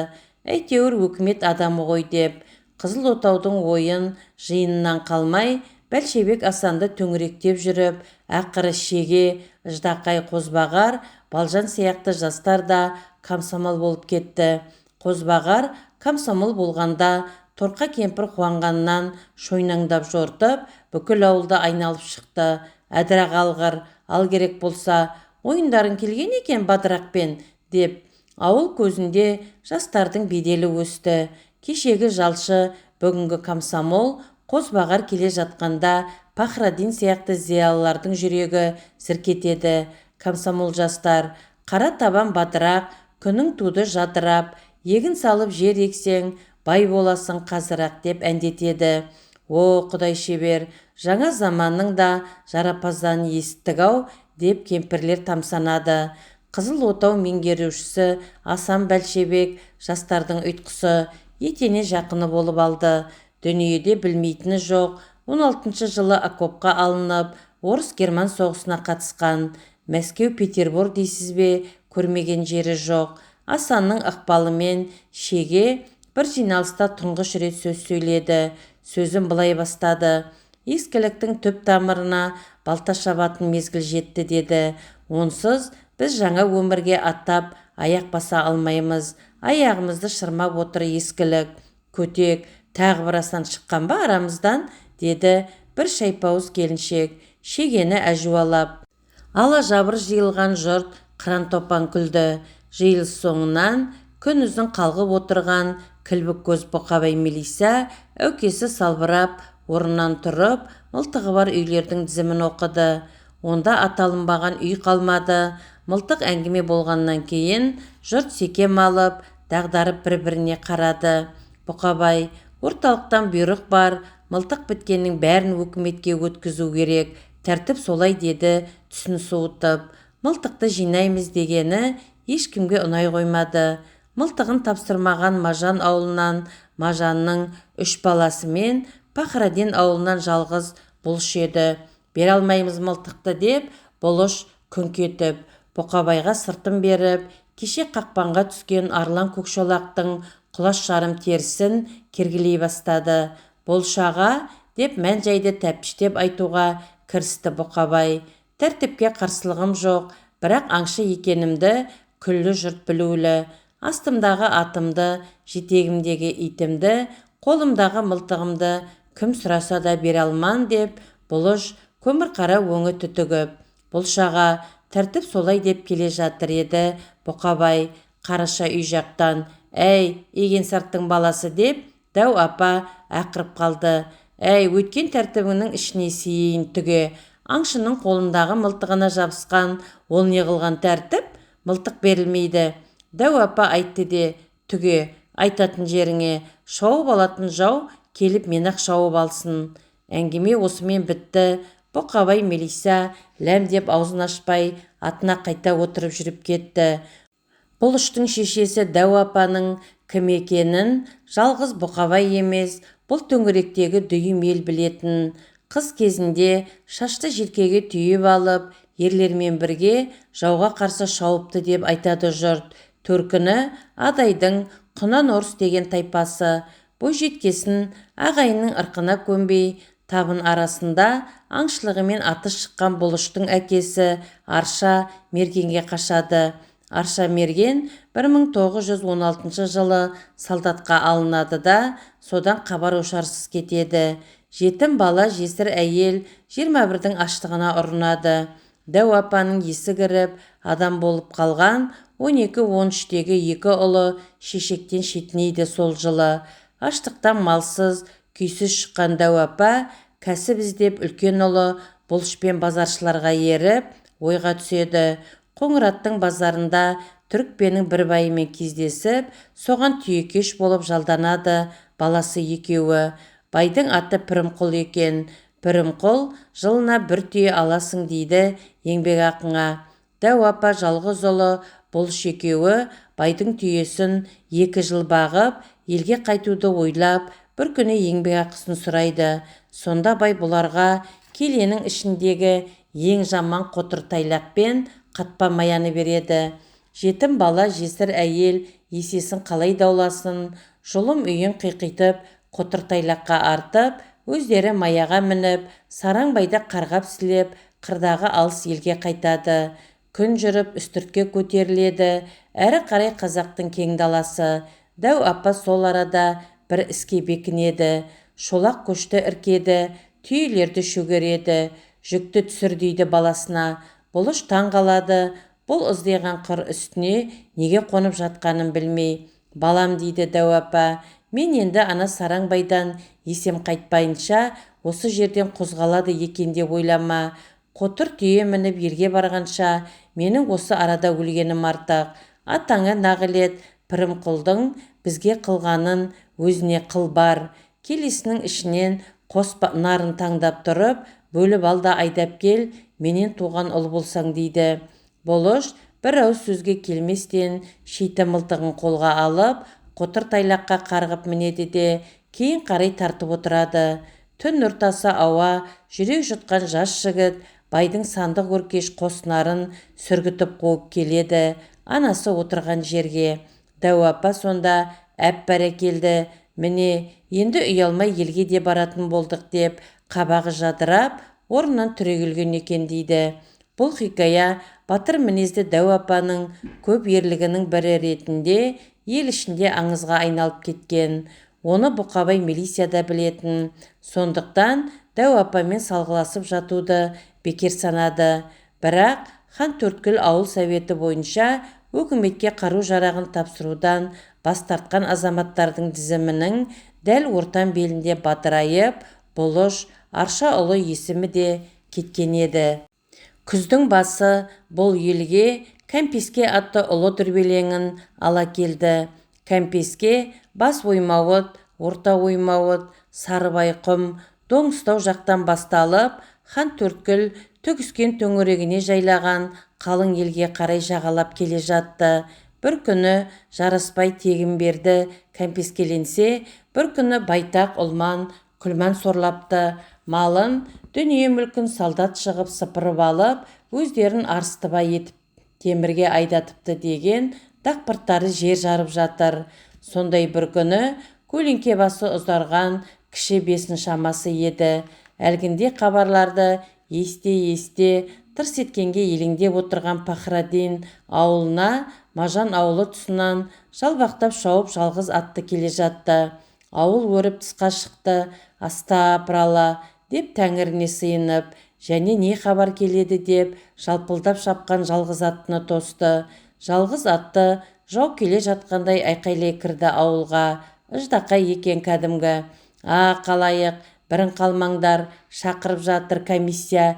Әйтеуір өкімет адамы ғой деп. Қызыл отаудың ойын жиынынан қалмай, Бәлшебек Асанды төңіректеп жүріп, ақыры Шеге, Ждақай, Қозбағар, Балжан сияқты жастар да комсомол болып кетті. Қозбағар комсомол болғанда Торқа кемпір қуанғаннан шойнаңдап жортып, бүкіл ауылды айналып шықты. Әдіра қалғыр, ал керек болса, ойындарың келген екен Бадырақпен, деп. Ауыл көзінде жастардың беделі өсті. Кешегі жалшы, бүгінгі комсомол қозбағар келе жатқанда Пахраддин сияқты зиялылардың жүрегі зіркетеді. Комсомол жастар, қара табан бадырақ, күнің туды жадырап, егін салып жер ексең, бай боласың қазір-ақ деп әндетеді. О, Құдай шебер, жаңа заманның да жарапазданын есіттік-ау деп кемпірлер тамсанады. Қызыл отау меңгерушісі Асан Бәлшебек жастардың ұйтқысы, етене жақыны болып алды. Дүниеде білмейтіні жоқ. 16 жылы окопқа алынып, орыс-герман соғысына қатысқан. Мәскеу, Петербург дейсіз бе, көрмеген жері жоқ. Асанның ықпалымен Шеге бір жиналыста тұңғыш рет сөз сөйледі. Сөзін былай бастады: ескіліктің түп тамырына балта шабатын мезгіл жетті деді. Онсыз біз жаңа өмірге аттап аяқ баса алмаймыз. Аяғымызды шырмап отыр ескілік. Көтек, тағы бір асан шыққан ба арамыздан, деді бір шайпауыз келіншек, Шегені әжуалап. Ала жабыр жиылған жұрт қыран-топан күлді. Жиылыс соңынан күн үзін қалғып отырған кілбік көз Бұқабай Мелиса әукесі салбырап орнынан тұрып, мылтығы бар үйлердің тізімін оқыды. Онда аталынбаған үй қалмады. Мылтық әңгіме болғаннан кейін жұрт секем алып, дағдарып бір-біріне қарады. Бұқабай: орталықтан бұйрық бар, мылтық біткеннің бәрін өкіметке өткізу керек, тәртіп солай, деді түсін суытып. Мылтықты жинаймыз дегені ешкімге ұнай қоймады. Мылтығын тапсырмаған Мажан ауылынан Мажанның 3 баласы мен Пахраддин ауылынан жалғыз Бұлыш еді. Бере алмаймыз мылтықты деп, Бұлыш күңк етіп, Бұқабайға сыртын беріп, кеше қақпанға түскен арлан көкшолақтың құлаш жарым терісін кергілей бастады. Бұлыш аға деп мән-жайды тәптіштеп айтуға кірісті Бұқабай. Тәртіпке қарсылығым жоқ, бірақ аңшы екенімді күллі жұрт білулі. Астымдағы атымды, жетегімдегі итімді, қолымдағы мылтығымды кім сұраса да бере алман деп, Бұлыш көмір қара өңі түтігіп. Бұлыш аға, тәртіп солай деп келе жатыр еді. Бұқабай қараша үй жақтан: әй, Егенсарттың баласы деп, дәу апа ақырып қалды. Әй, өткен тәртібіңнің ішіне сиейін түге. Аңшының қолындағы мылтығына жабысқан, ол не қылған тәртіп? Мылтық берілмейді. Дәу апа айтты де, түге, айтатын жеріңе, шауып алатын жау келіп мен-ақ шауып алсын. Әңгіме осымен бітті. Бұқабай Мелиса ләм деп аузын ашпай атына қайта отырып жүріп кетті. Бұлыштың шешесі дәу апаның кім екенін жалғыз Бұқабай емес, бұл төңіректегі дүйім ел білетін. Қыз кезінде шашты желкеге түйіп алып, ерлермен бірге жауға қарсы шауыпты деп айтады жұрт. Төркіні Адайдың Құнан Орыс деген тайпасы. Бойжеткесін ағайынның ырқына көнбей, табын арасында аңшылығымен аты шыққан Бұлыштың әкесі Арша Мергенге қашады. Арша Мерген 1916 жылы солдатқа алынады да, содан хабар ошарсыз кетеді. Жетім бала, жесір әйел 21-дің аштығына ұрынады. Дәу апаның есі кіріп, адам болып қалған 12-13-тегі 2 ұлы шешектен шетінейді сол жылы. Аштықтан малсыз, күйсіз шыққан дәу апа кәсіп іздеп үлкен ұлы Бұлышпен базаршыларға еріп, ойға түседі. Қоңыраттың базарында түрікпенің бір байымен кездесіп, соған түйекеш болып жалданады баласы екеуі. Байдың аты Пірімқұл екен. Пірімқұл жылына бір түйе аласың дейді еңбек ақыңа. Дәу апа жалғыз ұлы Бұлыш екеуі байдың түйесін 2 жыл бағып, елге қайтуды ойлап, бір күні еңбек ақысын сұрайды. Сонда бай бұларға келенің ішіндегі ең жаман қотыр тайлақпен қатпа маяны береді. Жетім бала, жесір әйел есесін қалай дауласын, жұлым үйін қиқитып, қотыр тайлаққа артып, өздері маяға мініп, сараң байды қарғап сілеп, қырдағы алыс елге қайтады. Күн жүріп үстіртке көтеріледі, әрі қарай қазақтың кең даласы. Дәу апа сол арада бір іске бекінеді. Шолақ көшті іркеді, түйелерді шөгереді, жүкті түсір дейді баласына. Бұлыш таң қалады, бұл ыздиған қыр үстіне неге қонып жатқанын білмей. Балам, дейді дәу апа, Мен енді ана Сараңбайдан есем қайтпайынша осы жерден қозғалады екен деп ойлама. Қотыр түйе мініп ерге барғанша менің осы арада өлгенім артық. Атаңа нағылет, Пірімқұлдың бізге қылғанын өзіне қыл бар. Келесінің ішінен қос нарын таңдап тұрып, бөліп ал да айдап кел, менен туған ұл болсаң дейді. Бұлыш бір ауыз сөзге келместен шиті мылтығын қолға алып, қотыр тайлаққа қарғып мінеді де кейін қарай тартып отырады. Түн ортасы ауа, жүрек жұтқан жас жігіт байдың сандық өркеш қос нарын сүргітіп қуып келеді анасы отырған жерге. Дәу апа сонда бәрекелді, міне енді ұялмай елге де баратын болдық деп қабағы жадырап орнынан түрегелген екен дейді. Бұл хикая батыр мінезді дәу апаның көп ерлігінің бірі ретінде ел ішінде аңызға айналып кеткен. Оны Бұқабай милицияда білетін. Сондықтан дәу апамен салғыласып жатуды бекер санады. Бірақ хан Төрткіл ауыл советі бойынша өкіметке қару жарағын тапсырудан бас тартқан азаматтардың тізімінің дәл ортан белінде бадырайып, Бұлыш Аршаұлы есімі де кеткен еді. Күздің басы бұл елге Кәмпеске атты ұлы дүрбелеңін ала келді. Кәмпеске бас оймауыт, орта оймауыт, Сарыбайқұм, Доңызтау жақтан басталып, хан Төрткіл төгіскен төңірегіне жайлаған қалың елге қарай жағалап келе жатты. Бір күні жараспай тегін берді кәмпескеленсе, бір күні байтақ ұлман күлман сорлапты. Малын, дүние мүлкін солдат шығып сыпырып алып, өздерін арыстыбай етіп темірге айдатыпты деген дақпырттары жер жарып жатыр. Сондай бір күні көлеңке басы ұзарған кіші бесін шамасы еді. Әлгінде хабарларды есте тырс еткенге елеңдеп отырған Пахраддин ауылына Мажан ауылы тұсынан жалбақтап шауып жалғыз атты келе жатты. Ауыл өріп тысқа шықты. Астапыралла деп тәңіріне сыйынып, және не хабар келеді деп жалпылдап шапқан жалғыз аттыны тосты. Жалғыз атты жау келе жатқандай айқайлай кірді ауылға. Ыждақай екен кәдімгі. Қалайық, бірін қалмаңдар, шақырып жатыр комиссия,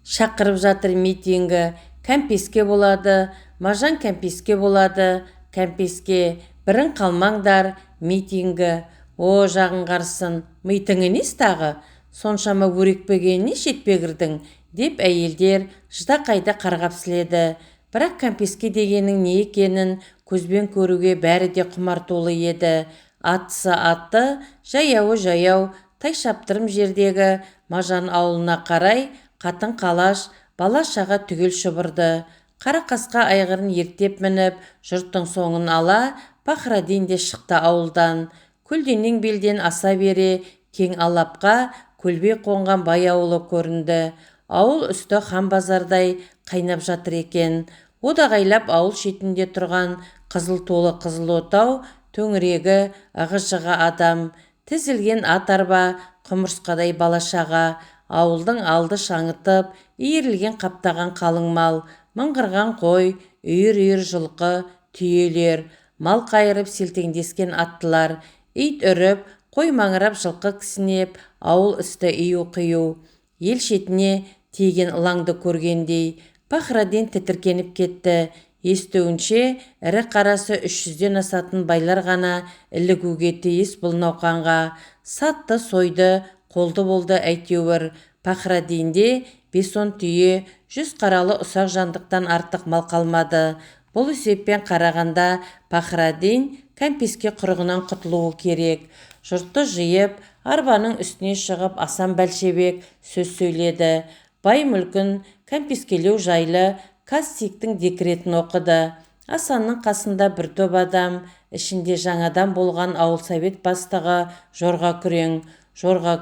шақырып жатыр митингі. Кәмпеске болады, Мажан Кәмпеске болады, Кәмпеске, бірін қалмаңдар, митингі. О, жағың қарсын, митіңі нес тағы? Соншама өрекпегеніне шетпегірдің, деп әйелдер ждақайды қарғап сіледі. Бірақ Кәмпеске дегенің не екенін көзбен көруге бәрі де құмартулы еді. Аттысы атты, жаяуы жаяу, тай шаптырым жердегі Мажан ауылына қарай қатын қалаш, бала шаға түгел шұбырды. Қара қасқа айғырын ертеп мініп, жұрттың соңын ала, Пахраддин де шықты ауылдан. Көлденең белден аса бере, кең алапқа көлбей қонған бай ауылы көрінді. Ауыл үсті хан базардай қайнап жатыр екен. Одағайлап ауыл шетінде тұрған қызыл толы қызыл отау, төңірегі ығы-жығы адам, тізілген ат арба, құмырсқадай балашаға, ауылдың алды шаңытып, иірілген қаптаған қалың мал, мыңғырған қой, үйір-үйір жылқы, түйелер, мал қайырып селтеңдескен аттылар, ит үріп, қой маңырап жылқы кісінеп, ауыл үсті ию-қию. Ел шетіне тиген ылаңды көргендей, Пахраддин тітіркеніп кетті. Естуінше, ірі қарасы 300-ден асатын байлар ғана ілігуге тиіс бұл науқанға. Сатты, сойды, қолды болды әйтеуір. Пахраддинде 5-10 түйе, 100 қаралы ұсақ жандықтан артық мал қалмады. Бұл есеппен қарағанда Пахраддин Кәмпеске құрығынан құтылуы керек. Жұртты жиып, арбаның үстіне шығып асан бәлшебек сөз сөйледі. Бай мүлкін кәмпескелеу жайлы Кастиктің декретін оқыды. Асанның қасында бір топ адам, ішінде жаңадан болған ауыл совет бастығы Жорға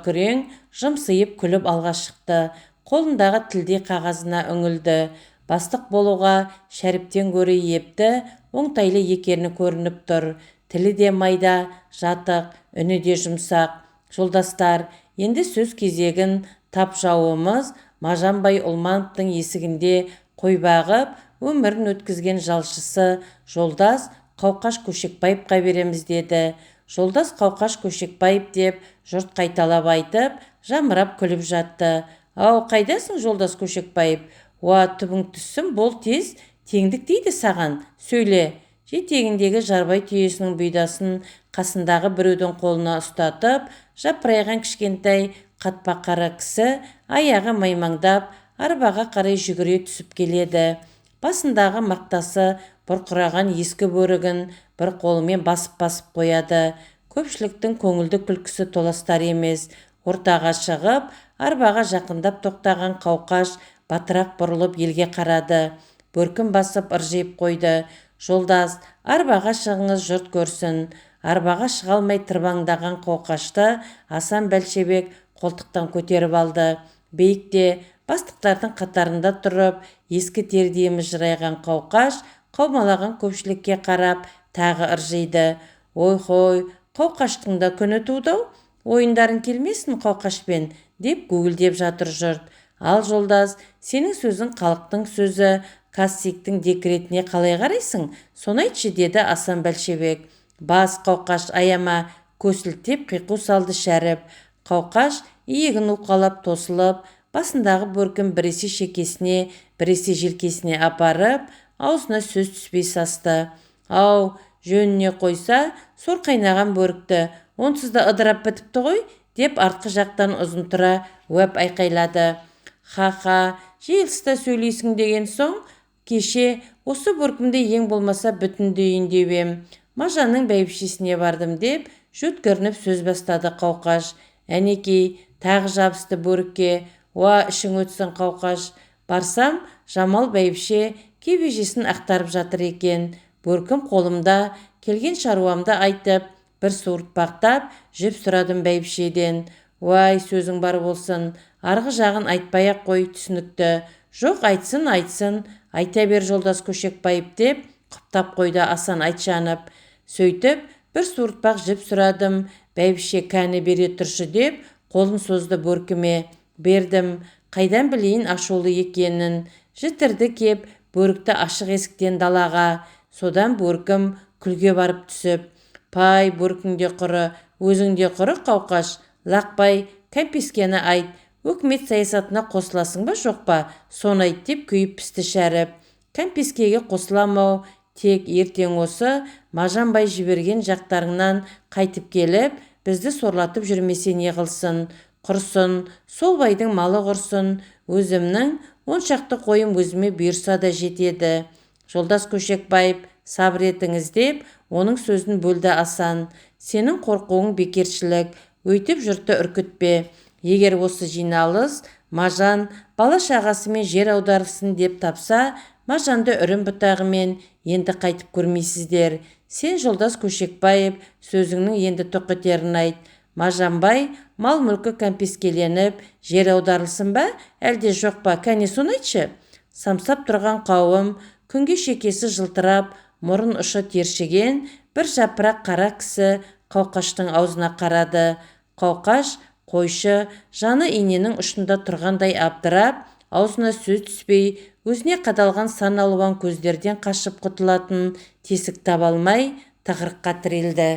күрең жымсыйып күліп алға шықты. Қолындағы тілдей қағазына үңілді. Бастық болуға Шәріптен гөрі епті, оңтайлы екені көрініп тұр. Тілі де майда, жатық, үні де жұмсақ. Жолдастар, енді сөз кезегін тап жауымыз Мажанбай Ұлмановтың есігінде қой бағып, өмірін өткізген жалшысы жолдас Қауқаш Көшекбаевқа береміз деді. Жолдас Қауқаш Көшекбаев деп жұрт қайталап айтып, жамырап күліп жатты. Ау, қайдасың, жолдас Көшекбаев? Уа, түбің түссін, бол тез, теңдік дейді саған, сөйле. Жетегіндегі жарбай түйесінің бұйдасын қасындағы біреудің қолына ұстатып, жапырайған кішкентай қатпа қара кісі аяғы маймаңдап арбаға қарай жүгіре түсіп келеді. Басындағы мақтасы бұрқыраған ескі бөрігін бір қолымен басып-басып қояды. Көпшіліктің көңілді күлкісі толастар емес. Ортаға шығып, арбаға жақындап тоқтаған Қауқаш батырақ бұрылып елге қарады. Бөркін басып ыржиып қойды. Жолдас, арбаға шығыңыз, жұрт көрсін. Арбаға шыға алмай тырбаңдаған Қауқашты Асан Бәлшебек қолтықтан көтеріп алды. Биікте бастықтардың қатарында тұрып, ескі тердей мыжырайған Қауқаш қаумалаған көпшілікке қарап тағы ыржиды. Ой-хой, Қауқаштың да күні туды-ау, ойындарың келмесін Қауқашпен, деп гуілдеп жатыр жұрт. Ал жолдас, сенің сөзің халықтың сөзі, Кассиктің декретіне қалай қарайсың? Соны айтшы, деді Асан Бәлшебек. Бас, Қауқаш, аяма, көсілтеп қиқу салды Шәріп. Қауқаш иегін уқалап тосылып, басындағы бөркін біресе шекесіне, біресе желкесіне апарып, аузына сөз түспей састы. Ау, жөніне қойса, сор қайнаған бөрікті, онсыз да ыдырап бітіпті ғой, деп артқы жақтан ұзынтұра уәп айқайлады. Ха-ха, жиылыста сөйлейсің деген соң, кеше осы бөркімді ең болмаса бүтіндейін деп ем. Мажанның бәйбішесіне бардым деп жөткірініп сөз бастады Қауқаш. Әнекей, тағы жабысты бөрікке. Уа, ішің өтсін Қауқаш. Барсам, Жамал бәйбіше кебежесін ақтарып жатыр екен. Бөркім қолымда, келген шаруамды айтып, бір суыртпақтап жіп сұрадым бәйбішеден. Уай, сөзің бар болсын, арғы жағын айтпай-ақ қой, түсінікті. Жоқ, айтсын, айта бер, жолдас Көшекбаев, деп құптап қойды Асан Айтжанов. Сөйтіп, бір суыртпақ жіп сұрадым, бәйбіше кәні бере тұршы деп, қолын созды бөркіме. Бердім, қайдан білейін ашулы екенін. Жітірді кеп, бөрікті ашық есіктен далаға. Содан бөркім күлге барып түсіп. Пай, бөркіңде құры, өзіңде құры Қауқаш. Лақпай, кәмпескені айт, өкімет саясатына қосыласың ба жоқ па? Соны айт, деп күйіп пісті Шәріп. Кәмпескеге қосыламау, тек ертең осы Мажанбай жіберген жақтарыңнан қайтып келіп, бізді сорлатып жүрмесе не қылсын? Құрсын, сол байдың малы құрсын, өзімнің 10 шақты қойым өзіме бұйырса да жетеді. Жолдас Көшекбаев, сабыр етіңіз, деп оның сөзін бөлді Асан. Сенің қорқуың бекершілік, өйтіп жұртты үркітпе. Егер осы жиналыс Мажан бала шағасымен жер аударылсын деп тапса, Мажанды үрім бұтағымен енді қайтып көрмейсіздер. Сен, жолдас Көшекбаев, сөзіңнің енді тоқетерін айт. Мажанбай мал мүлкі кәмпескеленіп, жер аударылсын ба, әлде жоқ па? Кәне соны айтшы. Самсап тұрған қауым, күнге шекесі жылтырап, мұрын ұшы тершіген бір жапырақ қара кісі Қауқаштың аузына қарады. Қауқаш, қойшы, жаны иненің ұшында тұрғандай абдырап, аузына сөз түспей, өзіне қадалған сан алуан көздерден қашып құтылатын тесік таба алмай тығырыққа тірелді.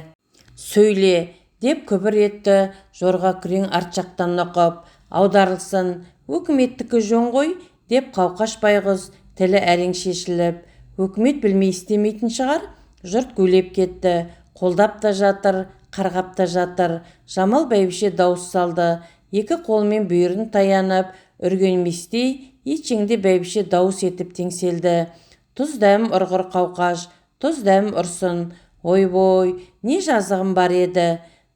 Сөйле, деп күбір етті жорға күрең арт жақтан нұқып. Аударылсын, өкіметтікі жөн ғой, деп Қауқаш байғұс тілі әрең шешіліп. Өкімет білмей істемейтін шығар. Жұрт гулеп кетті. Қолдап та жатыр, қарғап та жатыр. Жамал бәйбіше дауыс салды. Екі қолымен бүйірін таянып, үргенместей, итжеңді бәйбіше дауыс етіп теңселді. Тұз дәм ұрғыр Қауқаш, тұз дәм ұрсын. Ой-бой, не жазығым бар еді.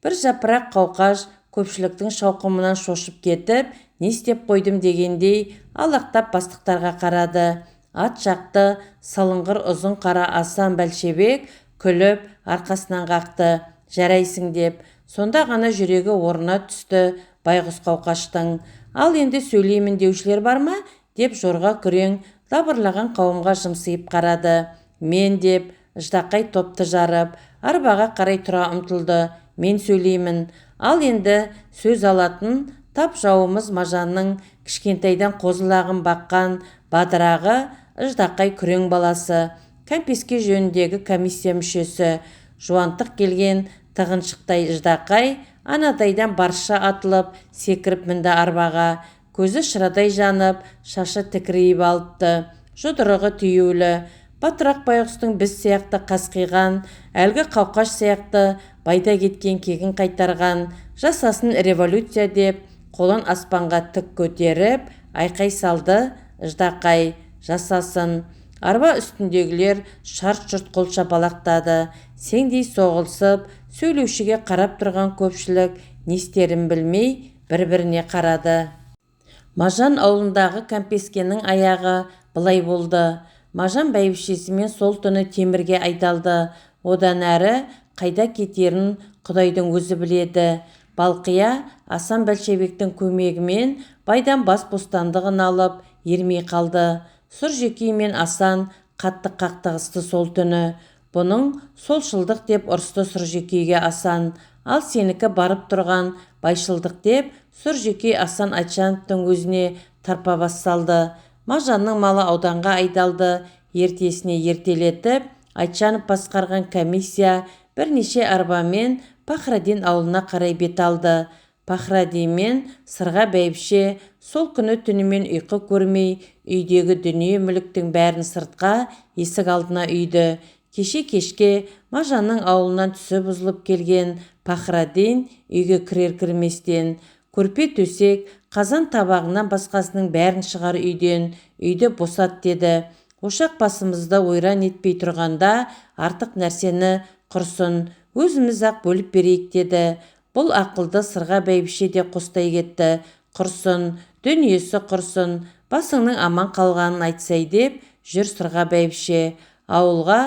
Бір жапырақ Қауқаш көпшіліктің шауқымынан шошып кетіп, не істеп қойдым дегендей алақтап бастықтарға қарады. Ат жақты салыңғыр ұзын қара Асан Бәлшебек күліп арқасынан қақты. Жарайсың деп. Сонда ғана жүрегі орнына түсті байғұс Қауқаштың. Ал енді сөйлеймін деушілер бар ма? Деп жорға күрең лабырлаған қауымға жымсиып қарады. Мен, деп ждақай топты жарып, арбаға қарай тұра ұмтылды. Мен сөйлеймін. Ал енді сөз алатын тап жауымыз Мажанның кішкентайдан қозылағын баққан бадырағы Ждақай күрең баласы, кәмпеске жөніндегі комиссия мүшесі, жуантық келген тығыншықтай ждақай анадайдан барша атылып, секіріп мінді арбаға. Көзі шырадай жанып, шашы тікірейіп алыпты. Жұдырығы түйеулі. Батырақ байғұстың біз сияқты қасқиған, әлгі қауқаш сияқты байда кеткен кегін қайтарған, жасасын революция деп, қолын аспанға тік көтеріп, айқай салды ждақай, жасасын. Арба үстіндегілер шарт-шұрт қол шапалақтады. Сеңдей соғылсып, сөйлеушіге қарап тұрған көпшілік не істерін білмей бір-біріне қарады. Мажан ауылындағы кәмпескенің аяғы былай болды. Мажан бәйбішесімен сол түні темірге айдалды. Одан әрі қайда кетерін Құдайдың өзі біледі. Балқия Асан Бәлшебектің көмегімен байдан бас бостандығын алып ермей қалды. Сұржекей мен Асан қатты қақтығысты сол түні. Бұның солшылдық деп ұрысты Сұржекейге Асан. Ал сенікі барып тұрған байшылдық деп Сұржекей Асан Айтжановтың өзіне тарпа бас салды. Мажанның малы ауданға айдалды. Ертесіне ертелетіп, Айтжанов басқарған комиссия бірнеше арбамен Пахрадин ауылына қарай бет алды. Пахрадин мен Сырға бәйбіше сол күні түнімен ұйқы көрмей, үйдегі дүние мүліктің бәрін сыртқа, есік алдына үйді. Кеше-кешке Мажанның ауылынан түсі бұзылып келген Пахрадин үйге кірер-кірместен көрпе төсек, қазан табағынан басқасының бәрін шығар үйден, үйді босат деді. Ошақ басымызда ойран етпей тұрғанда артық нәрсені құрсын, өзіміз-ақ бөліп берейік деді. Бұл ақылды Сырға бәйбіше де қостай кетті. Құрсын, дүниесі құрсын, басыңның аман қалғанын айтсай деп жүр Сырға бәйбіше. Ауылға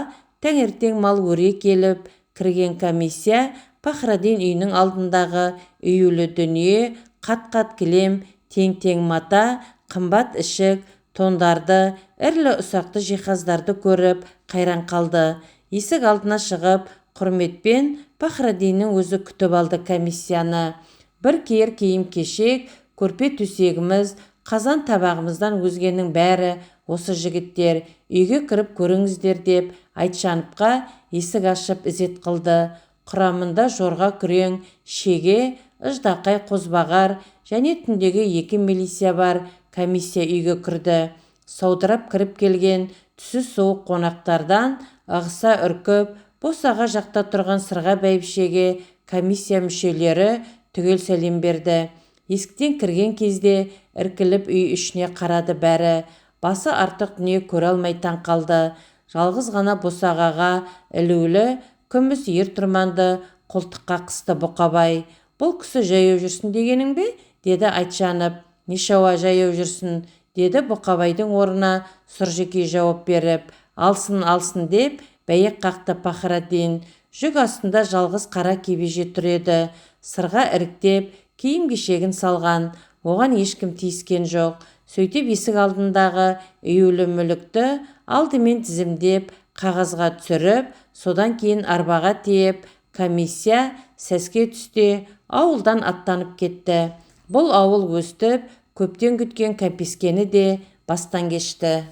таңертең мал өре келіп кірген комиссия Пахрадин үйінің алдындағы үюлі дүние, қат-қат кілем, тең-тең мата, қымбат ішік, тондарды, ірлі-ұсақты жиһаздарды көріп қайран қалды. Есік алдына шығып, құрметпен Пахрадиннің өзі күтіп алды комиссияны. Бір киер киім-кешек, көрпе төсегіміз, қазан табағымыздан өзгенің бәрі осы жігіттер. Үйге кіріп көріңіздер деп Айтжановқа есік ашып ізет қылды. Құрамында жорға күрең, шеге, ждақай қозбағар және түндегі 2 милиция бар. Комиссия үйге кірді. Саудырап кіріп келген түсі суық қонақтардан ығыса үркіп, босаға жақта тұрған Сырға бәйбішеге комиссия мүшелері түгел сәлем берді. Есіктен кірген кезде іркіліп үй ішіне қарады бәрі. Басы артық дүние көре алмай таң қалды. Жалғыз ғана босағаға ілулі күміс ер-тұрманды қолтыққа қысты Бұқабай. Бұл кісі жаяу жүрсін дегенің бе? Деді Айтжанов. Нешауа жаяу жүрсін? Деді Бұқабайдың орнына Сұржекей жауап беріп. Алсын деп бәйек қақты Пахрадин. Жүк астында жалғыз қара кебеже тұр еді. Сырға іріктеп киім-кешегін салған. Оған ешкім тиіскен жоқ. Сөйтіп есік алдындағы үюлі мүлікті алдымен тізімдеп, қағазға түсіріп, содан кейін арбаға тиеп, комиссия сәске түсте ауылдан аттанып кетті. Бұл ауыл өстіп, көптен күткен кәмпескені де бастан кешті.